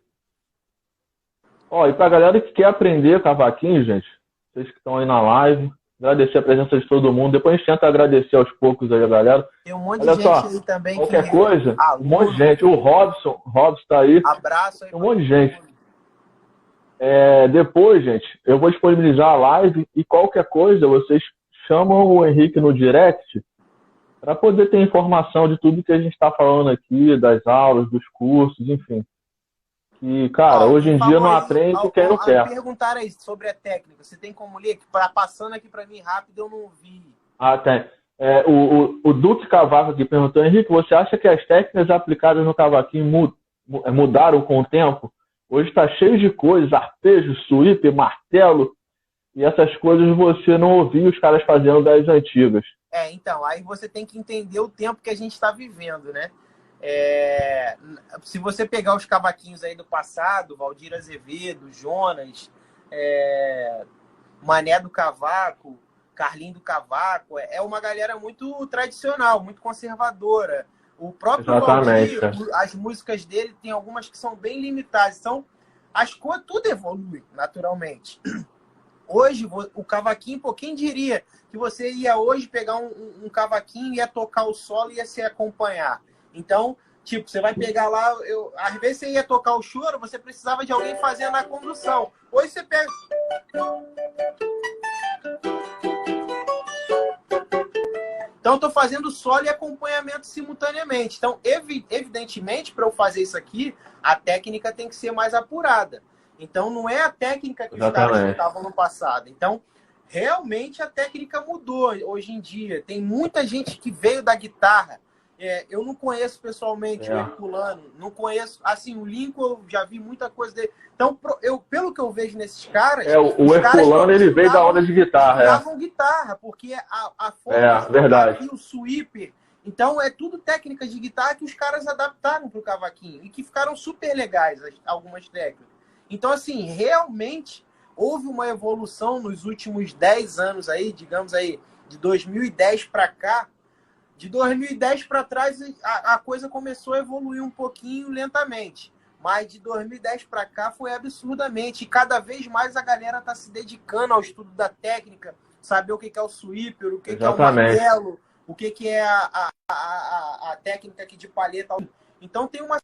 E pra galera que quer aprender cavaquinho, gente, vocês que estão aí na live, agradecer a presença de todo mundo. Depois a gente tenta agradecer aos poucos aí a galera. Tem um monte de gente aí também. Qualquer coisa, um monte de gente. O Robson tá aí. Abraço aí. Tem um monte de gente. Depois, gente, eu vou disponibilizar a live e qualquer coisa, vocês chamam o Henrique no direct para poder ter informação de tudo que a gente está falando aqui, das aulas, dos cursos, enfim. Que, cara, hoje em dia não aprende quem não quer. Perguntaram aí sobre a técnica. Você tem como ler? Passando aqui para mim rápido, eu não vi. Tem. O Duque Cavaco aqui perguntou, Henrique, você acha que as técnicas aplicadas no cavaquinho mudaram com o tempo? Hoje está cheio de coisas, arpejo, sweep, martelo, e essas coisas você não ouvia os caras fazendo das antigas. Então, aí você tem que entender o tempo que a gente está vivendo, né? Se você pegar os cavaquinhos aí do passado, Valdir Azevedo, Jonas, Mané do Cavaco, Carlinho do Cavaco, é uma galera muito tradicional, muito conservadora. O próprio Exatamente, Valdir, as músicas dele tem algumas que são bem limitadas. Então, as coisas, tudo evolui, naturalmente. Hoje, o cavaquinho, pô, quem diria que você ia hoje pegar um cavaquinho, ia tocar o solo e ia se acompanhar? Então, tipo, você vai pegar lá, às vezes você ia tocar o choro, você precisava de alguém fazendo a condução. Hoje você pega... Então, eu estou fazendo solo e acompanhamento simultaneamente. Então, evidentemente, para eu fazer isso aqui, a técnica tem que ser mais apurada. Então, não é a técnica que os caras usavam no passado. Então, realmente, a técnica mudou hoje em dia. Tem muita gente que veio da guitarra. Eu não conheço pessoalmente o Herculano. Não conheço... Assim, o Lincoln, eu já vi muita coisa dele. Então, pelo que eu vejo nesses caras... o Herculano, ele veio da onda de guitarra. Usavam guitarra, porque a forma verdade. o sweeper... Então, é tudo técnica de guitarra que os caras adaptaram para o cavaquinho. E que ficaram super legais, algumas técnicas. Então, assim, realmente houve uma evolução nos últimos 10 anos aí, digamos aí, de 2010 para cá. De 2010 para trás, a coisa começou a evoluir um pouquinho lentamente. Mas de 2010 para cá foi absurdamente. E cada vez mais a galera está se dedicando ao estudo da técnica, saber o que é o sweeper, o que é o martelo, o que é a técnica aqui de palheta. Então tem uma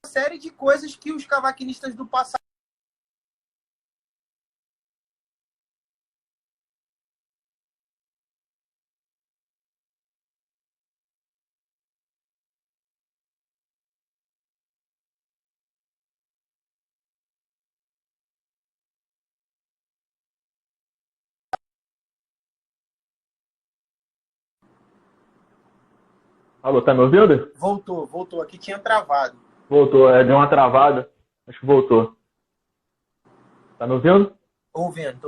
série de coisas que os cavaquinistas do passado... Alô, tá me ouvindo? Voltou. Aqui tinha travado. Voltou, deu uma travada. Acho que voltou. Tá me ouvindo? Tô ouvindo.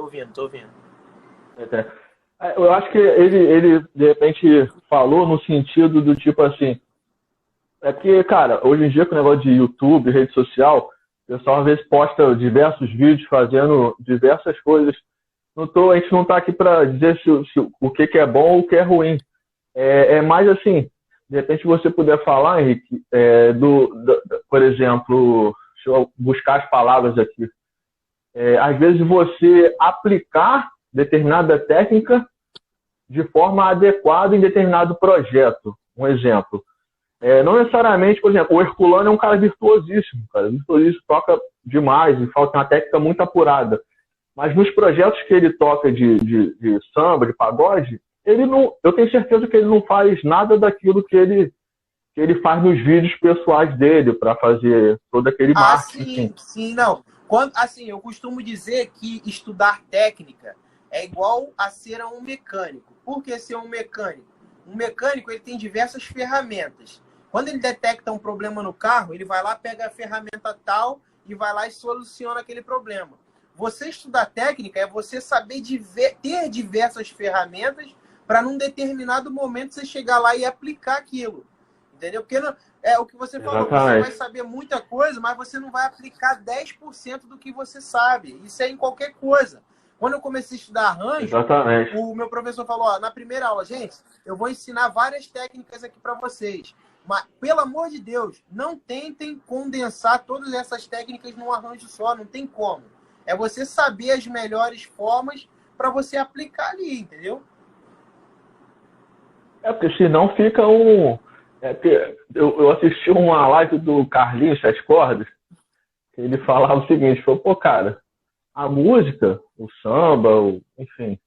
Eu acho que ele, de repente, falou no sentido do tipo assim... É que, cara, hoje em dia com o negócio de YouTube, rede social, o pessoal às vezes posta diversos vídeos fazendo diversas coisas. A gente não tá aqui para dizer o que é bom ou o que é ruim. É mais assim, de repente você puder falar, Henrique, por exemplo, deixa eu buscar as palavras aqui. Às vezes você aplicar determinada técnica de forma adequada em determinado projeto. Um exemplo. Não necessariamente, por exemplo, o Herculano é um cara virtuosíssimo, toca demais e falta uma técnica muito apurada. Mas nos projetos que ele toca de samba, de pagode, eu tenho certeza que ele não faz nada daquilo que ele faz nos vídeos pessoais dele para fazer todo aquele marketing. Sim, não. Eu costumo dizer que estudar técnica é igual a ser um mecânico. Por que ser um mecânico? Um mecânico ele tem diversas ferramentas. Quando ele detecta um problema no carro, ele vai lá, pega a ferramenta tal e vai lá e soluciona aquele problema. Você estudar técnica é você saber ter diversas ferramentas para num determinado momento você chegar lá e aplicar aquilo. Entendeu? Porque é o que você falou, você vai saber muita coisa, mas você não vai aplicar 10% do que você sabe. Isso é em qualquer coisa. Quando eu comecei a estudar arranjo, o meu professor falou, na primeira aula, gente, eu vou ensinar várias técnicas aqui para vocês. Mas, pelo amor de Deus, não tentem condensar todas essas técnicas num arranjo só, não tem como. É você saber as melhores formas para você aplicar ali, entendeu? Porque senão fica eu assisti uma live do Carlinhos Sete Cordas, que ele falava o seguinte, falou, cara, a música, o samba, enfim,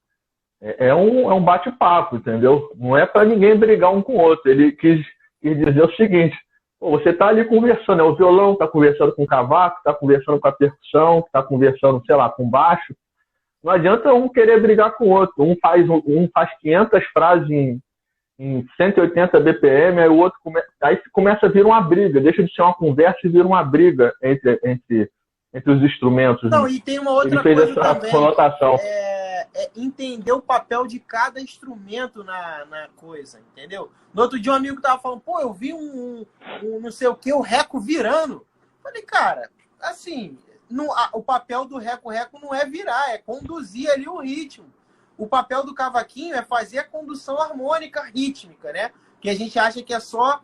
é um bate-papo, entendeu? Não é para ninguém brigar um com o outro. Ele quis dizer o seguinte, você tá ali conversando, o violão tá conversando com o cavaco, tá conversando com a percussão, tá conversando, sei lá, com o baixo. Não adianta um querer brigar com o outro. Um faz 500 frases em 180 BPM, aí o outro aí começa a vir uma briga, deixa de ser uma conversa e vira uma briga entre entre os instrumentos. Não, e tem uma Ele outra fez coisa essa também, conotação. entender o papel de cada instrumento na coisa, entendeu? No outro dia um amigo tava falando, pô, eu vi um não sei o que, o reco virando. Falei, cara, assim, o papel do reco-reco não é virar, é conduzir ali o ritmo. O papel do cavaquinho é fazer a condução harmônica rítmica, né? Que a gente acha que é só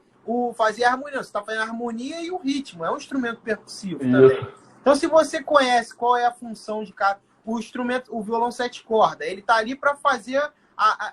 fazer a harmonia. Você está fazendo a harmonia e o ritmo. É um instrumento percussivo também. Então, se você conhece qual é a função de cada... O instrumento, o violão 7 cordas, ele está ali para fazer...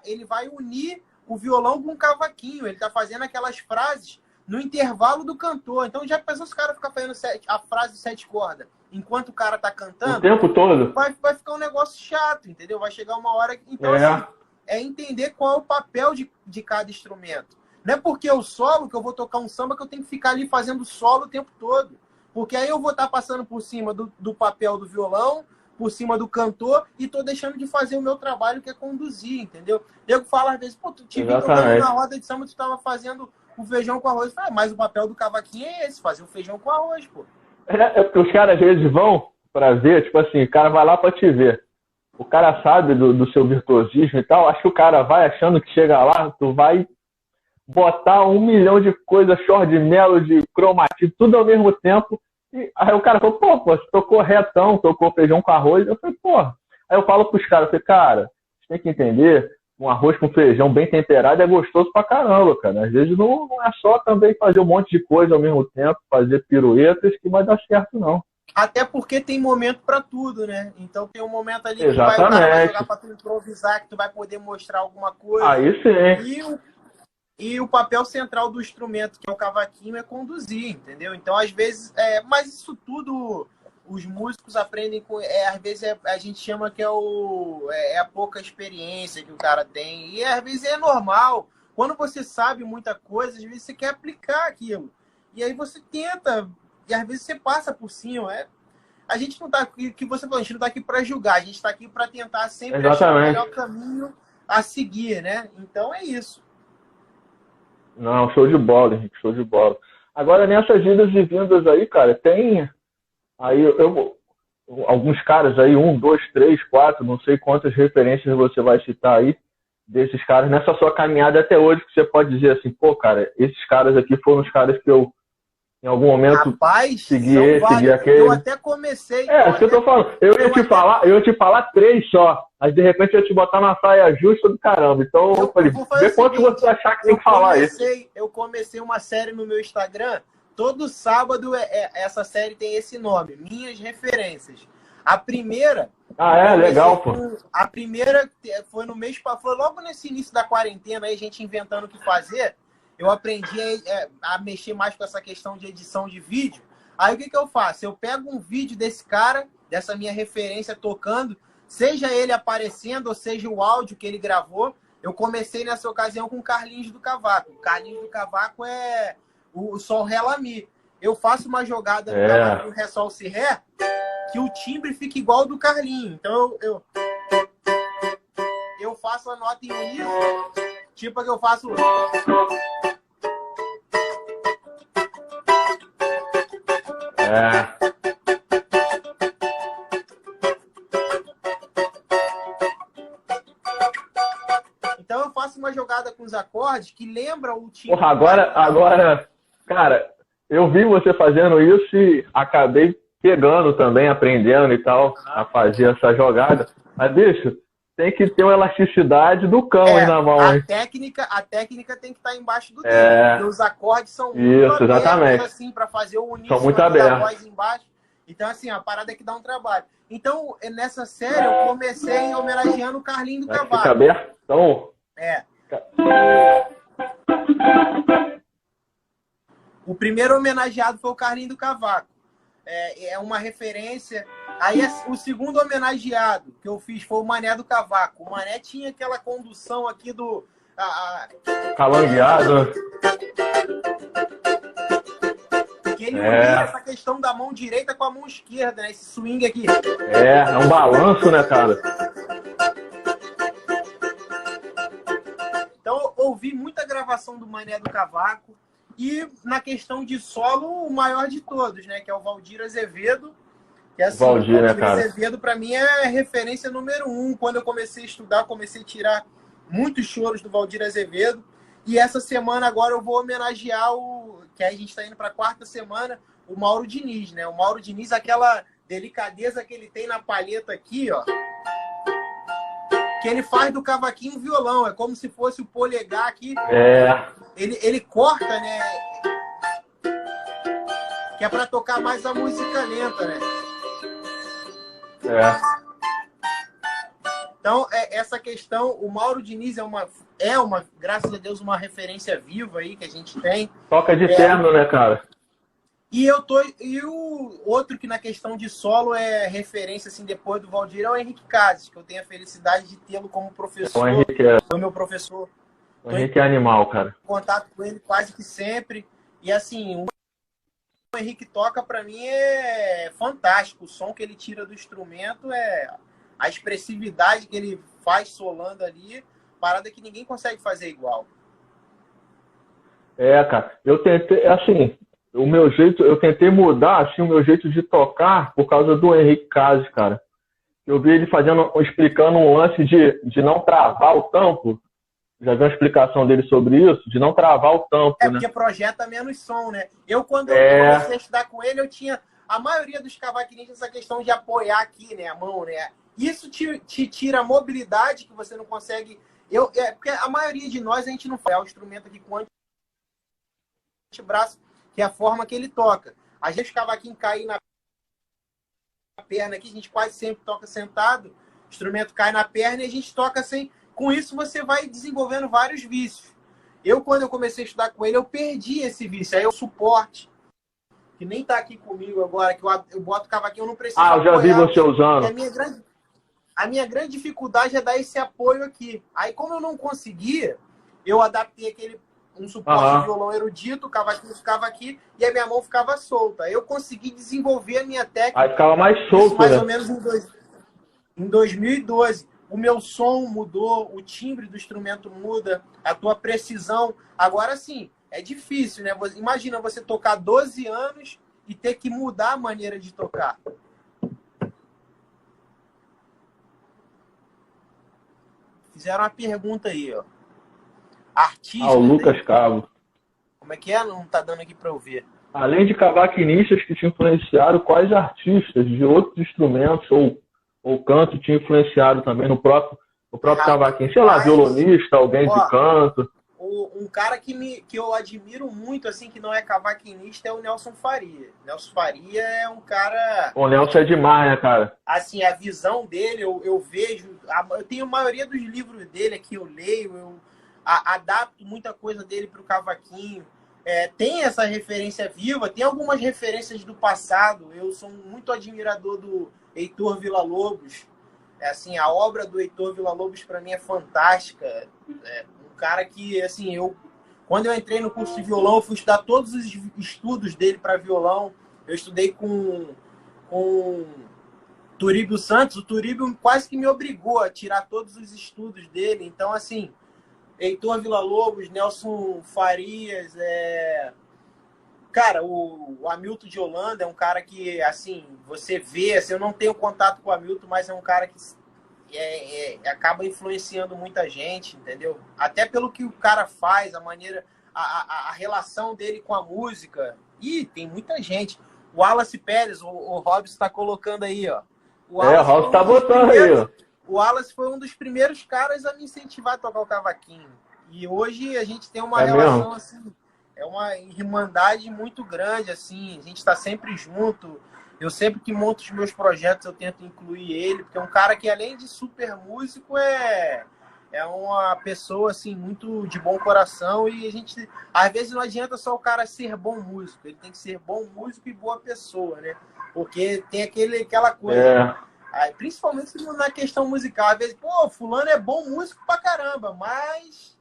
ele vai unir o violão com o cavaquinho. Ele está fazendo aquelas frases no intervalo do cantor. Então, já pensou se o cara ficar fazendo a frase 7 cordas enquanto o cara tá cantando? O tempo todo? Vai ficar um negócio chato, entendeu? Vai chegar uma hora... Então, assim, é entender qual é o papel de cada instrumento. Não é porque eu solo que eu vou tocar um samba que eu tenho que ficar ali fazendo solo o tempo todo. Porque aí eu vou estar passando por cima do papel do violão, por cima do cantor, e tô deixando de fazer o meu trabalho, que é conduzir, entendeu? O nego fala às vezes, pô, tu te vi tocando na roda de samba, tu tava fazendo o feijão com arroz. Fala, mas o papel do cavaquinho é esse, fazer o feijão com arroz, pô. É porque os caras às vezes vão pra ver, tipo assim, o cara vai lá pra te ver. O cara sabe do seu virtuosismo e tal, acho que o cara vai achando que chega lá, tu vai botar 1 milhão de coisas, short de melo, de cromatismo, tudo ao mesmo tempo. E aí o cara falou, pô, você tocou retão, tocou feijão com arroz. Eu falei, pô. Aí eu falo pros caras, eu falei, cara, você tem que entender, um arroz com feijão bem temperado é gostoso pra caramba, cara. Às vezes não é só também fazer um monte de coisa ao mesmo tempo, fazer piruetas que vai dar certo, não. Até porque tem momento para tudo, né? Então tem um momento ali que Exatamente. o cara vai jogar para tu improvisar, que tu vai poder mostrar alguma coisa. Aí sim. E o papel central do instrumento, que é o cavaquinho, é conduzir, entendeu? Então, às vezes... mas isso tudo os músicos aprendem com... às vezes a gente chama que é a pouca experiência que o cara tem. E às vezes é normal. Quando você sabe muita coisa, às vezes você quer aplicar aquilo. E aí você tenta... E às vezes você passa por cima. A gente não está aqui, que você falou, a gente não está aqui para julgar, a gente está aqui para tentar sempre achar o melhor caminho a seguir, né? Então é isso. Não, show de bola, Henrique, show de bola. Agora, nessas idas e vindas aí, cara, tem aí alguns caras aí, 1, 2, 3, 4, não sei quantas referências você vai citar aí, desses caras, nessa sua caminhada até hoje, que você pode dizer assim, pô, cara, esses caras aqui foram os caras que eu em algum momento segui aquele. Eu até comecei. Isso que eu tô falando. Eu ia te falar 3 só. Mas de repente eu ia te botar na saia justa do caramba. Então eu falei, vê quanto você achar que tem que falar isso. Eu comecei uma série no meu Instagram. Todo sábado essa série tem esse nome, Minhas Referências. A primeira. Legal, pô. A primeira foi foi logo nesse início da quarentena, aí a gente inventando o que fazer. Eu aprendi a mexer mais com essa questão de edição de vídeo. Aí o que eu faço? Eu pego um vídeo desse cara, dessa minha referência tocando, seja ele aparecendo ou seja o áudio que ele gravou. Eu comecei nessa ocasião com o Carlinhos do Cavaco. O Carlinhos do Cavaco é o Sol Ré Lá Mi. Eu faço uma jogada no Cavaco, Ré Sol Si Ré, que o timbre fica igual ao do Carlinhos. Então eu faço a nota em Mi, tipo que eu faço... Então eu faço uma jogada com os acordes que lembra o timbre. Porra, agora, cara, eu vi você fazendo isso e acabei pegando também, aprendendo e tal, a fazer essa jogada. Mas, bicho, tem que ter uma elasticidade do cão aí na mão. A técnica tem que estar embaixo do dedo. Porque os acordes são muito abertos, assim, para fazer o uníssono da voz embaixo. Então, assim, a parada é que dá um trabalho. Então, nessa série, eu comecei homenageando o Carlinho do Cavaco. Fica aberto? Então... O primeiro homenageado foi o Carlinho do Cavaco. É uma referência. Aí o segundo homenageado que eu fiz foi o Mané do Cavaco. O Mané tinha aquela condução aqui do... calangueado. Que ele unia essa questão da mão direita com a mão esquerda, né? Esse swing aqui. É um balanço, né, cara? Então, eu ouvi muita gravação do Mané do Cavaco. E na questão de solo, o maior de todos, né? Que é o Valdir Azevedo. Que assim, o Valdir, né, Valdir cara? Azevedo, para mim, é referência número 1. Quando eu comecei a estudar, comecei a tirar muitos choros do Valdir Azevedo. E essa semana agora eu vou homenagear que a gente está indo para a quarta semana, o Mauro Diniz, né? O Mauro Diniz, aquela delicadeza que ele tem na palheta aqui, ó. Que ele faz do cavaquinho violão. É como se fosse o polegar aqui. Ele corta, né? Que é para tocar mais a música lenta, né? Então, essa questão, o Mauro Diniz é uma, graças a Deus, uma referência viva aí que a gente tem. Toca de terno, né, cara? E o outro que na questão de solo é referência, assim, depois do Valdir, é o Henrique Cases, que eu tenho a felicidade de tê-lo como professor. O Henrique foi meu professor. O Henrique é animal, cara. Contato com ele quase que sempre. E assim, o Henrique toca, para mim, é fantástico. O som que ele tira do instrumento, a expressividade que ele faz solando ali, parada que ninguém consegue fazer igual. Cara, eu tentei, assim, eu tentei mudar, assim, o meu jeito de tocar por causa do Henrique Cases, cara. Eu vi ele explicando um lance de não travar o tampo. Já vi uma explicação dele sobre isso, de não travar o tampo, né? Porque projeta menos som, né? Quando eu comecei a estudar com ele, eu tinha a maioria dos cavaquinistas essa questão de apoiar aqui, né, a mão, né? Isso te tira a mobilidade que você não consegue... porque a maioria de nós, a gente não faz o instrumento aqui com antebraço, que é a forma que ele toca. Às vezes o cavaquinho cair na perna aqui, a gente quase sempre toca sentado, o instrumento cai na perna e a gente toca sem... Com isso, você vai desenvolvendo vários vícios. Quando eu comecei a estudar com ele, eu perdi esse vício. Aí o suporte, que nem tá aqui comigo agora, que eu boto o cavaquinho, eu não preciso eu já vi você usando. A minha grande dificuldade é dar esse apoio aqui. Aí, como eu não conseguia, eu adaptei um suporte de violão erudito, o cavaquinho ficava aqui e a minha mão ficava solta. Aí eu consegui desenvolver a minha técnica. Aí ficava mais solto, mais ou menos em 2012. O meu som mudou, o timbre do instrumento muda, a tua precisão. Agora sim, é difícil, né? Imagina você tocar 12 anos e ter que mudar a maneira de tocar. Fizeram uma pergunta aí, ó. Artista. O Lucas Cabo. Como é que é? Não tá dando aqui para eu ver. Além de cavaquinistas que te influenciaram, quais artistas de outros instrumentos ou canto te influenciaram também no próprio cavaquinho? Sei lá, violonista, alguém de canto. Um cara que eu admiro muito, assim, que não é cavaquinista, é o Nelson Faria. Nelson Faria é um cara... O Nelson é demais, né, cara? Assim, a visão dele, eu vejo... Eu tenho a maioria dos livros dele aqui, eu leio, eu adapto muita coisa dele para o cavaquinho. Tem essa referência viva, tem algumas referências do passado. Eu sou muito admirador do Heitor Villa-Lobos. Assim, a obra do Heitor Villa-Lobos, para mim, é fantástica. Um cara que, assim, quando eu entrei no curso de violão, eu fui estudar todos os estudos dele para violão. Eu estudei com Turíbio Santos. O Turíbio quase que me obrigou a tirar todos os estudos dele. Então, assim, Heitor Villa-Lobos, Nelson Farias, cara, o Hamilton de Holanda é um cara que, assim, você vê, assim, eu não tenho contato com o Hamilton, mas é um cara que acaba influenciando muita gente, entendeu? Até pelo que o cara faz, a maneira, a relação dele com a música. Ih, tem muita gente. O Wallace Pérez, o Robson está colocando aí, ó. O Robson tá botando aí, ó. O Wallace foi um dos primeiros caras a me incentivar a tocar o cavaquinho. E hoje a gente tem uma relação, assim, é uma irmandade muito grande, assim. A gente está sempre junto. Eu sempre que monto os meus projetos, eu tento incluir ele, porque é um cara que, além de super músico, é uma pessoa, assim, muito de bom coração. E a gente, às vezes, não adianta só o cara ser bom músico. Ele tem que ser bom músico e boa pessoa, né? Porque tem aquela coisa... Principalmente na questão musical. Às vezes, fulano é bom músico pra caramba, mas...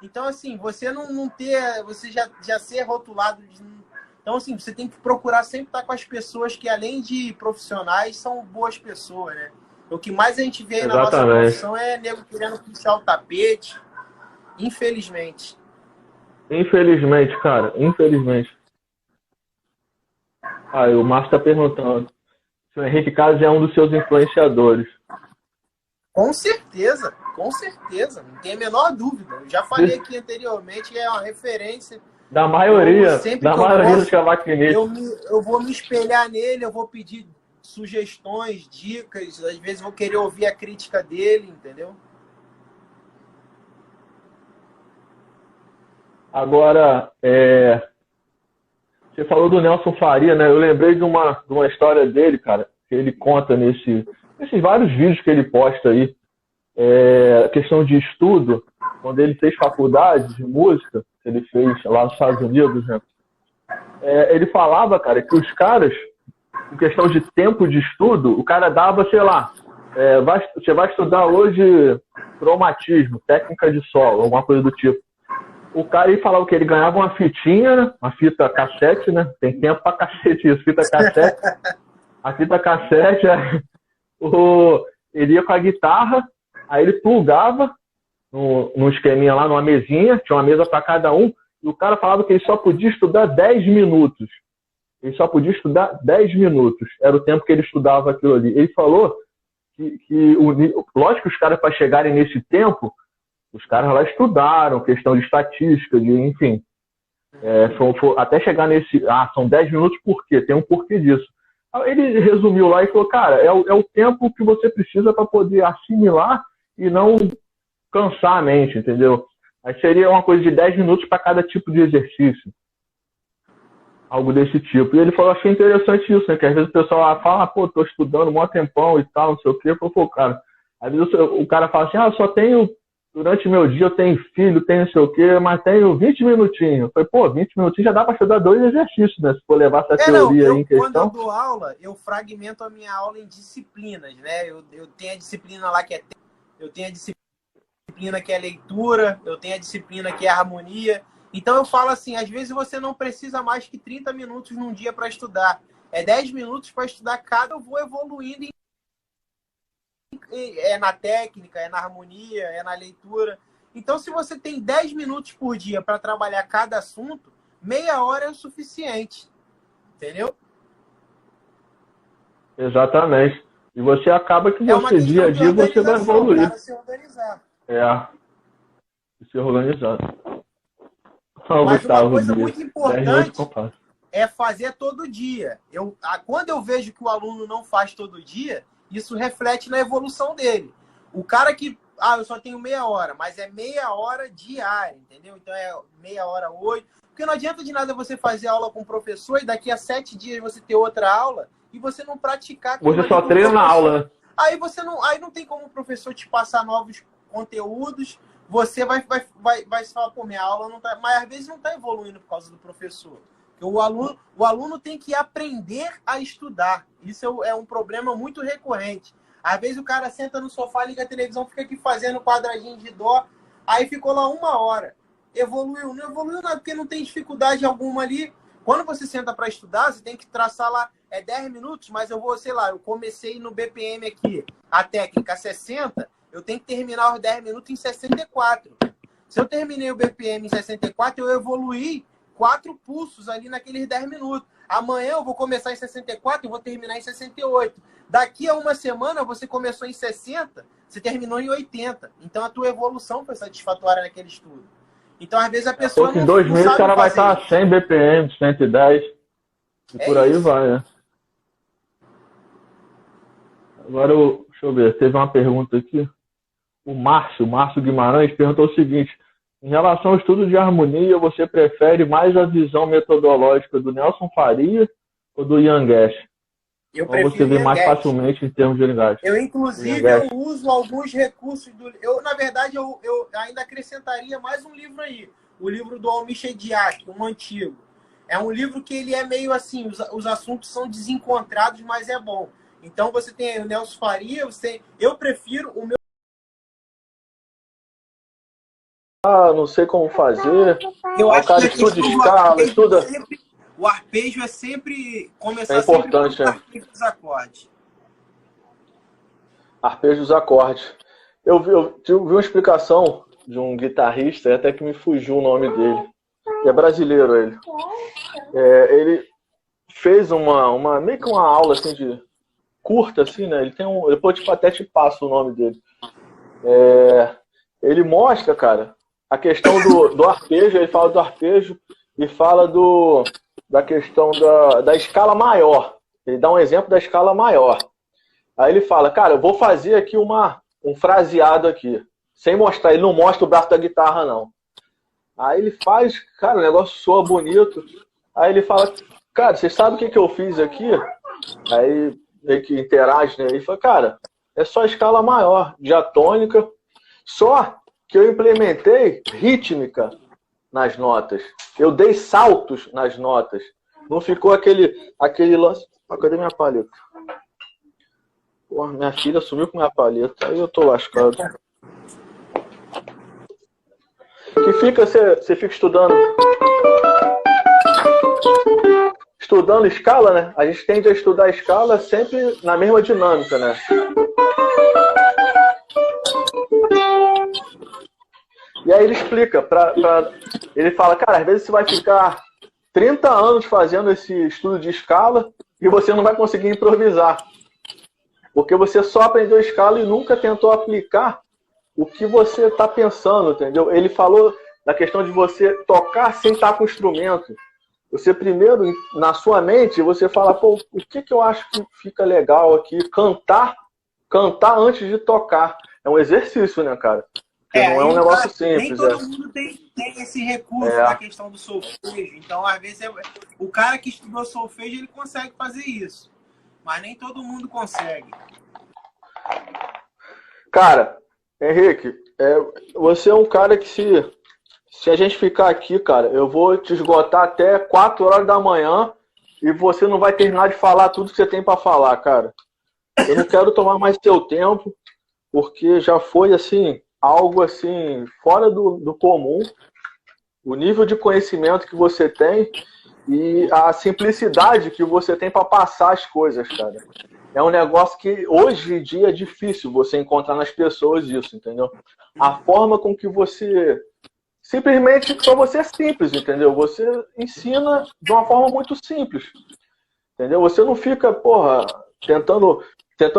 Então, assim, você não ter... Você já ser rotulado... Então, assim, você tem que procurar sempre estar com as pessoas que, além de profissionais, são boas pessoas, né? O que mais a gente vê aí na nossa profissão é nego querendo puxar o tapete. Infelizmente. Infelizmente, cara. Infelizmente. O Márcio tá perguntando. O senhor Henrique Carlos é um dos seus influenciadores. Com certeza, não tem a menor dúvida. Eu já falei aqui anteriormente, é uma referência. Da maioria dos cavaquinistas. Eu vou me espelhar nele, eu vou pedir sugestões, dicas, às vezes vou querer ouvir a crítica dele, entendeu? Agora, você falou do Nelson Faria, né? Eu lembrei de uma história dele, cara, que ele conta nesses vários vídeos que ele posta aí, questão de estudo, quando ele fez faculdade de música, que ele fez lá nos Estados Unidos, né? Ele falava, cara, que os caras, em questão de tempo de estudo, o cara dava, sei lá, você vai estudar hoje cromatismo, técnica de solo, alguma coisa do tipo. O cara ele falava que ele ganhava uma fitinha, né? Uma fita cassete, né? Tem tempo pra cacete isso, fita cassete. A fita cassete, ele ia com a guitarra, aí ele plugava num esqueminha lá, numa mesinha, tinha uma mesa para cada um, e o cara falava que ele só podia estudar 10 minutos. Ele só podia estudar 10 minutos. Era o tempo que ele estudava aquilo ali. Ele falou lógico que os caras, para chegarem nesse tempo, os caras lá estudaram, questão de estatística, enfim. Até chegar nesse... são 10 minutos por quê? Tem um porquê disso. Ele resumiu lá e falou, cara, é o tempo que você precisa para poder assimilar e não cansar a mente, entendeu? Aí seria uma coisa de 10 minutos para cada tipo de exercício. Algo desse tipo. E ele falou, achei interessante isso, né? Que às vezes o pessoal fala, pô, tô estudando um maior tempão e tal, não sei o quê. Eu falei, pô, cara, às vezes o cara fala assim, só tenho... Durante meu dia eu tenho filho, tenho não sei o quê, mas tenho 20 minutinhos. Eu falei, pô, 20 minutinhos já dá para estudar 2 exercícios, né? Se for levar essa teoria aí em questão. Quando eu dou aula, eu fragmento a minha aula em disciplinas, né? Eu tenho a disciplina lá que eu tenho a disciplina que é leitura, eu tenho a disciplina que é harmonia. Então eu falo assim, às vezes você não precisa mais que 30 minutos num dia para estudar. É 10 minutos para estudar cada, eu vou evoluindo na técnica, é na harmonia, é na leitura. Então, se você tem 10 minutos por dia para trabalhar cada assunto, meia hora é o suficiente. Entendeu? Exatamente. E você acaba que você, dia a dia, você vai evoluir. Para se organizar. Se organizar. Mas uma coisa muito importante é fazer todo dia. Quando eu vejo que o aluno não faz todo dia, isso reflete na evolução dele. O cara que, eu só tenho meia hora, mas é meia hora diária, entendeu? Então é meia hora, 8. Porque não adianta de nada você fazer aula com o professor e daqui a 7 dias você ter outra aula e você não praticar. Você só treina na aula. Aí não tem como o professor te passar novos conteúdos. Você vai falar, pô, minha aula não tá... Mas às vezes não está evoluindo por causa do professor. O aluno tem que aprender a estudar. Isso é um problema muito recorrente. Às vezes o cara senta no sofá, liga a televisão, fica aqui fazendo quadradinho de dó, aí ficou lá 1 hora. Evoluiu? Não evoluiu nada, porque não tem dificuldade alguma ali. Quando você senta para estudar, você tem que traçar lá, 10 minutos, mas eu comecei no BPM aqui, a técnica 60, eu tenho que terminar os 10 minutos em 64. Se eu terminei o BPM em 64, eu evoluí 4 pulsos ali naqueles 10 minutos. Amanhã eu vou começar em 64 e vou terminar em 68. Daqui a uma semana você começou em 60, você terminou em 80. Então a tua evolução foi satisfatória naquele estudo. Então às vezes a pessoa em 2 meses o cara vai estar a 100 BPM, 110 e por aí vai, né? Agora, deixa eu ver, teve uma pergunta aqui. O Márcio Guimarães perguntou o seguinte: em relação ao estudo de harmonia, você prefere mais a visão metodológica do Nelson Faria ou do Ian Guest? Eu ou você vê mais facilmente em termos de linguagem? Inclusive, eu uso alguns recursos na verdade, eu ainda acrescentaria mais um livro aí. O livro do Almir Shediac, um antigo. É um livro que ele é meio assim, os assuntos são desencontrados, mas é bom. Então você tem aí o Nelson Faria, eu prefiro o meu... não sei como fazer. Eu acho que estuda escala, estuda... O arpejo é sempre... Começar importante, sempre com o arpejo dos acordes. Arpejo dos acordes. Eu vi uma explicação de um guitarrista, até que me fugiu o nome dele. É brasileiro ele. Ele fez meio que uma aula assim curta, assim, né? Ele tem um. Depois tipo, até te passo o nome dele. Ele mostra, cara, a questão do arpejo, ele fala do arpejo e fala da questão da escala maior. Ele dá um exemplo da escala maior. Aí ele fala, cara, eu vou fazer aqui um fraseado aqui, sem mostrar, ele não mostra o braço da guitarra, não. Aí ele faz, cara, o negócio soa bonito. Aí ele fala, cara, você sabe o que eu fiz aqui? Aí meio que interage, né? Ele fala, cara, é só escala maior, diatônica, só que eu implementei rítmica nas notas. Eu dei saltos nas notas. Não ficou aquele lance. Ah, cadê minha palheta? Porra, minha filha sumiu com minha palheta. Aí eu tô lascado. Que fica, você fica estudando escala, né? A gente tende a estudar a escala sempre na mesma dinâmica, né? E aí ele explica, ele fala, cara, às vezes você vai ficar 30 anos fazendo esse estudo de escala e você não vai conseguir improvisar. Porque você só aprendeu escala e nunca tentou aplicar o que você está pensando, entendeu? Ele falou da questão de você tocar sem estar com o instrumento. Você primeiro, na sua mente, você fala, pô, o que eu acho que fica legal aqui? Cantar antes de tocar. É um exercício, né, cara? Porque não é um negócio simples. Nem todo mundo tem esse recurso da questão do solfejo. Então, às vezes, o cara que estudou solfejo, ele consegue fazer isso. Mas nem todo mundo consegue. Cara, Henrique, você é um cara que se a gente ficar aqui, cara, eu vou te esgotar até 4 horas da manhã e você não vai terminar de falar tudo que você tem para falar, cara. Eu não quero tomar mais seu tempo, porque já foi, assim, algo, assim, fora do comum. O nível de conhecimento que você tem e a simplicidade que você tem para passar as coisas, cara. É um negócio que hoje em dia é difícil você encontrar nas pessoas isso, entendeu? A forma com que você... Simplesmente para você é simples, entendeu? Você ensina de uma forma muito simples, entendeu? Você não fica, porra, tentando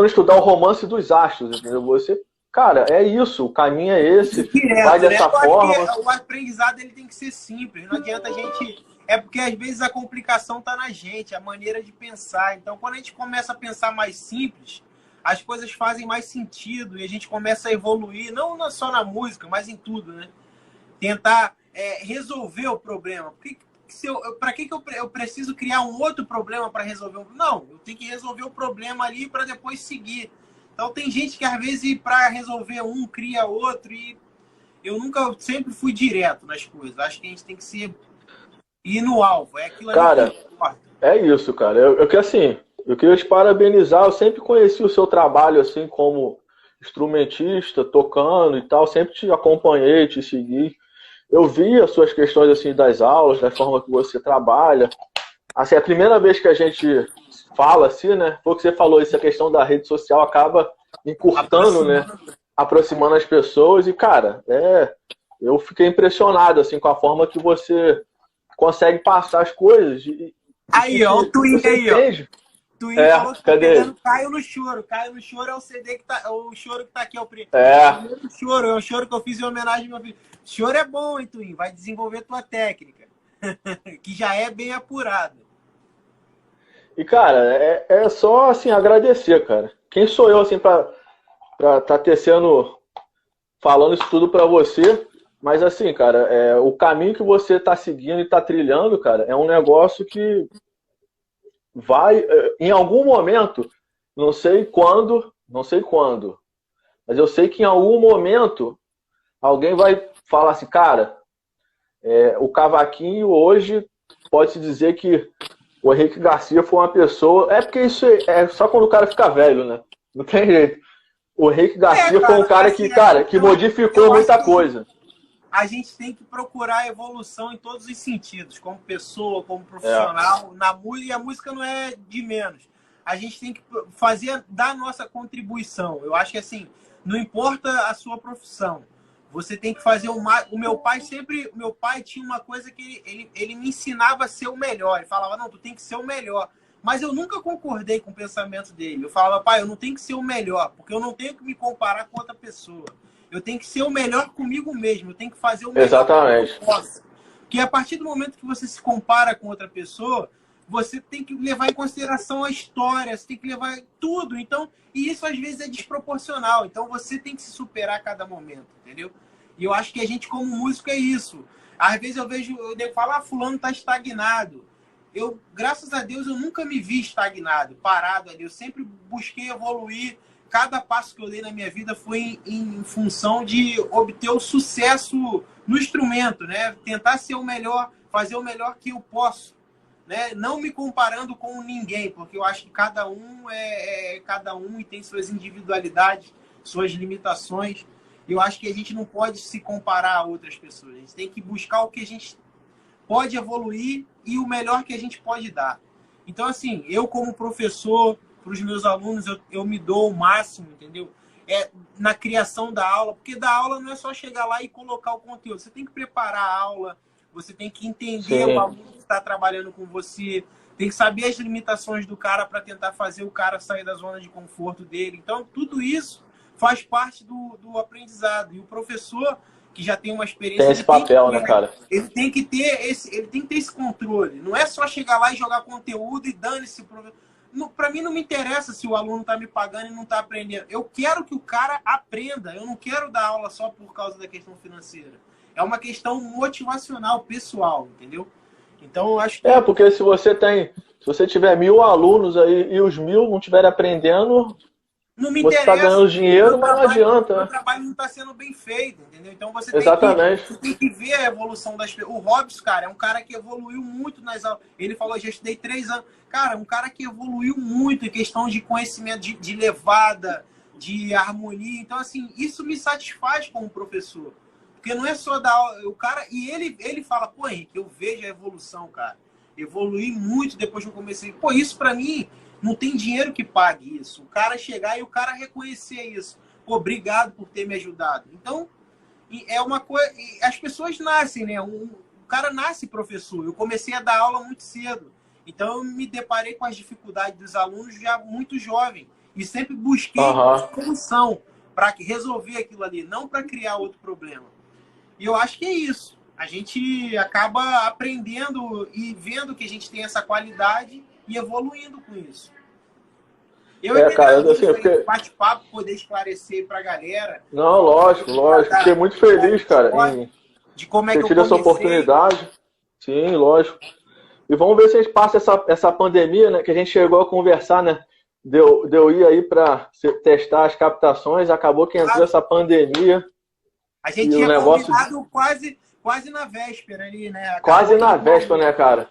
estudar o romance dos astros, entendeu? Você, cara, é isso, o caminho é esse, direto, vai dessa forma. O aprendizado ele tem que ser simples, não adianta a gente... É porque às vezes a complicação está na gente, a maneira de pensar. Então, quando a gente começa a pensar mais simples, as coisas fazem mais sentido e a gente começa a evoluir, não só na música, mas em tudo, né? Tentar resolver o problema. Para que eu preciso criar um outro problema para resolver um problema? Não, eu tenho que resolver o problema ali para depois seguir. Então, tem gente que às vezes para resolver um, cria outro e eu sempre fui direto nas coisas. Acho que a gente tem que ser... E no alvo, é aquilo ali. Cara, é isso, cara. Eu queria te parabenizar. Eu sempre conheci o seu trabalho assim como instrumentista, tocando e tal. Sempre te acompanhei, te segui. Eu vi as suas questões assim das aulas, da forma que você trabalha. Assim, a primeira vez que a gente fala assim, né? Foi o que você falou, essa questão da rede social acaba encurtando, né? Aproximando as pessoas. E, cara, eu fiquei impressionado assim com a forma que você consegue passar as coisas. Aí, ó, o Twin aí, ó. Twin falou que tá pegando Caio no Choro. Caio no Choro é o CD que tá. O choro que tá aqui, é o primeiro choro. É o choro que eu fiz em homenagem ao meu filho. Choro é bom, hein, Twin? Vai desenvolver tua técnica. Que já é bem apurada. E, cara, é só assim, agradecer, cara. Quem sou eu, assim, pra tá falando isso tudo pra você? Mas assim, cara, o caminho que você está seguindo e está trilhando, cara, é um negócio que vai, em algum momento, não sei quando, mas eu sei que em algum momento alguém vai falar assim, cara, o cavaquinho hoje pode-se dizer que o Henrique Garcia foi uma pessoa... É porque isso é só quando o cara fica velho, né? Não tem jeito. O Henrique Garcia foi um cara que, que modificou muita coisa. A gente tem que procurar evolução em todos os sentidos, como pessoa, como profissional, na música, e a música não é de menos. A gente tem que dar a nossa contribuição. Eu acho que assim, não importa a sua profissão, você tem que fazer o meu pai tinha uma coisa que ele me ensinava a ser o melhor. Ele falava, não, tu tem que ser o melhor. Mas eu nunca concordei com o pensamento dele. Eu falava, pai, eu não tenho que ser o melhor, porque eu não tenho que me comparar com outra pessoa. Eu tenho que ser o melhor comigo mesmo, eu tenho que fazer o melhor que Exatamente. eu posso. Porque a partir do momento que você se compara com outra pessoa, você tem que levar em consideração a história, você tem que levar tudo. Então, e isso às vezes é desproporcional. Então você tem que se superar a cada momento, entendeu? E eu acho que a gente, como músico, é isso. Às vezes eu vejo, eu devo falar, fulano tá estagnado. Eu, graças a Deus, eu nunca me vi estagnado, parado ali. Eu sempre busquei evoluir. Cada passo que eu dei na minha vida foi em função de obter o sucesso no instrumento, né? Tentar ser o melhor, fazer o melhor que eu posso, né? Não me comparando com ninguém, porque eu acho que cada um é cada um e tem suas individualidades, suas limitações. Eu acho que a gente não pode se comparar a outras pessoas. A gente tem que buscar o que a gente pode evoluir e o melhor que a gente pode dar. Então, assim, eu como professor, para os meus alunos, eu me dou o máximo, entendeu? Na criação da aula, porque da aula não é só chegar lá e colocar o conteúdo. Você tem que preparar a aula, você tem que entender o aluno que está trabalhando com você, tem que saber as limitações do cara para tentar fazer o cara sair da zona de conforto dele. Então, tudo isso faz parte do aprendizado. E o professor, que já tem uma experiência... Tem esse papel, né, cara? Ele tem que ter esse controle. Não é só chegar lá e jogar conteúdo e dane-se. Para mim não me interessa se o aluno está me pagando e não está aprendendo. Eu quero que o cara aprenda. Eu não quero dar aula só por causa da questão financeira. É uma questão motivacional, pessoal, entendeu? Então, eu acho que... porque se você tiver 1000 alunos aí e os 1000 não estiverem aprendendo, não me você está ganhando dinheiro, mas não adianta, né? O trabalho não está sendo bem feito, entendeu? Então você Exatamente. tem que ver a evolução das pessoas. O Robson, cara, é um cara que evoluiu muito nas aulas. Ele falou, já estudei 3 anos. Cara, um cara que evoluiu muito em questão de conhecimento, de levada, de harmonia. Então, assim, isso me satisfaz como professor. Porque não é só dar aula. O cara, e ele fala, pô, Henrique, eu vejo a evolução, cara. Evoluí muito depois que eu comecei. Pô, isso pra mim... Não tem dinheiro que pague isso. O cara chegar e o cara reconhecer isso. Pô, obrigado por ter me ajudado. Então, é uma coisa... As pessoas nascem, né? O cara nasce professor. Eu comecei a dar aula muito cedo. Então, eu me deparei com as dificuldades dos alunos já muito jovem. E sempre busquei uma solução para resolver aquilo ali, não para criar outro problema. E eu acho que é isso. A gente acaba aprendendo e vendo que a gente tem essa qualidade e evoluindo com isso. Cara, assim, bate-papo, poder esclarecer para a galera. Não, lógico. Fiquei muito feliz, cara, de como é que eu tido essa oportunidade. Sim, lógico. E vamos ver se a gente passa essa pandemia, né? Que a gente chegou a conversar, né? Deu ir aí para testar as captações, acabou que entrou essa pandemia. A gente tinha combinado quase na véspera ali, né? Quase na véspera, né, cara?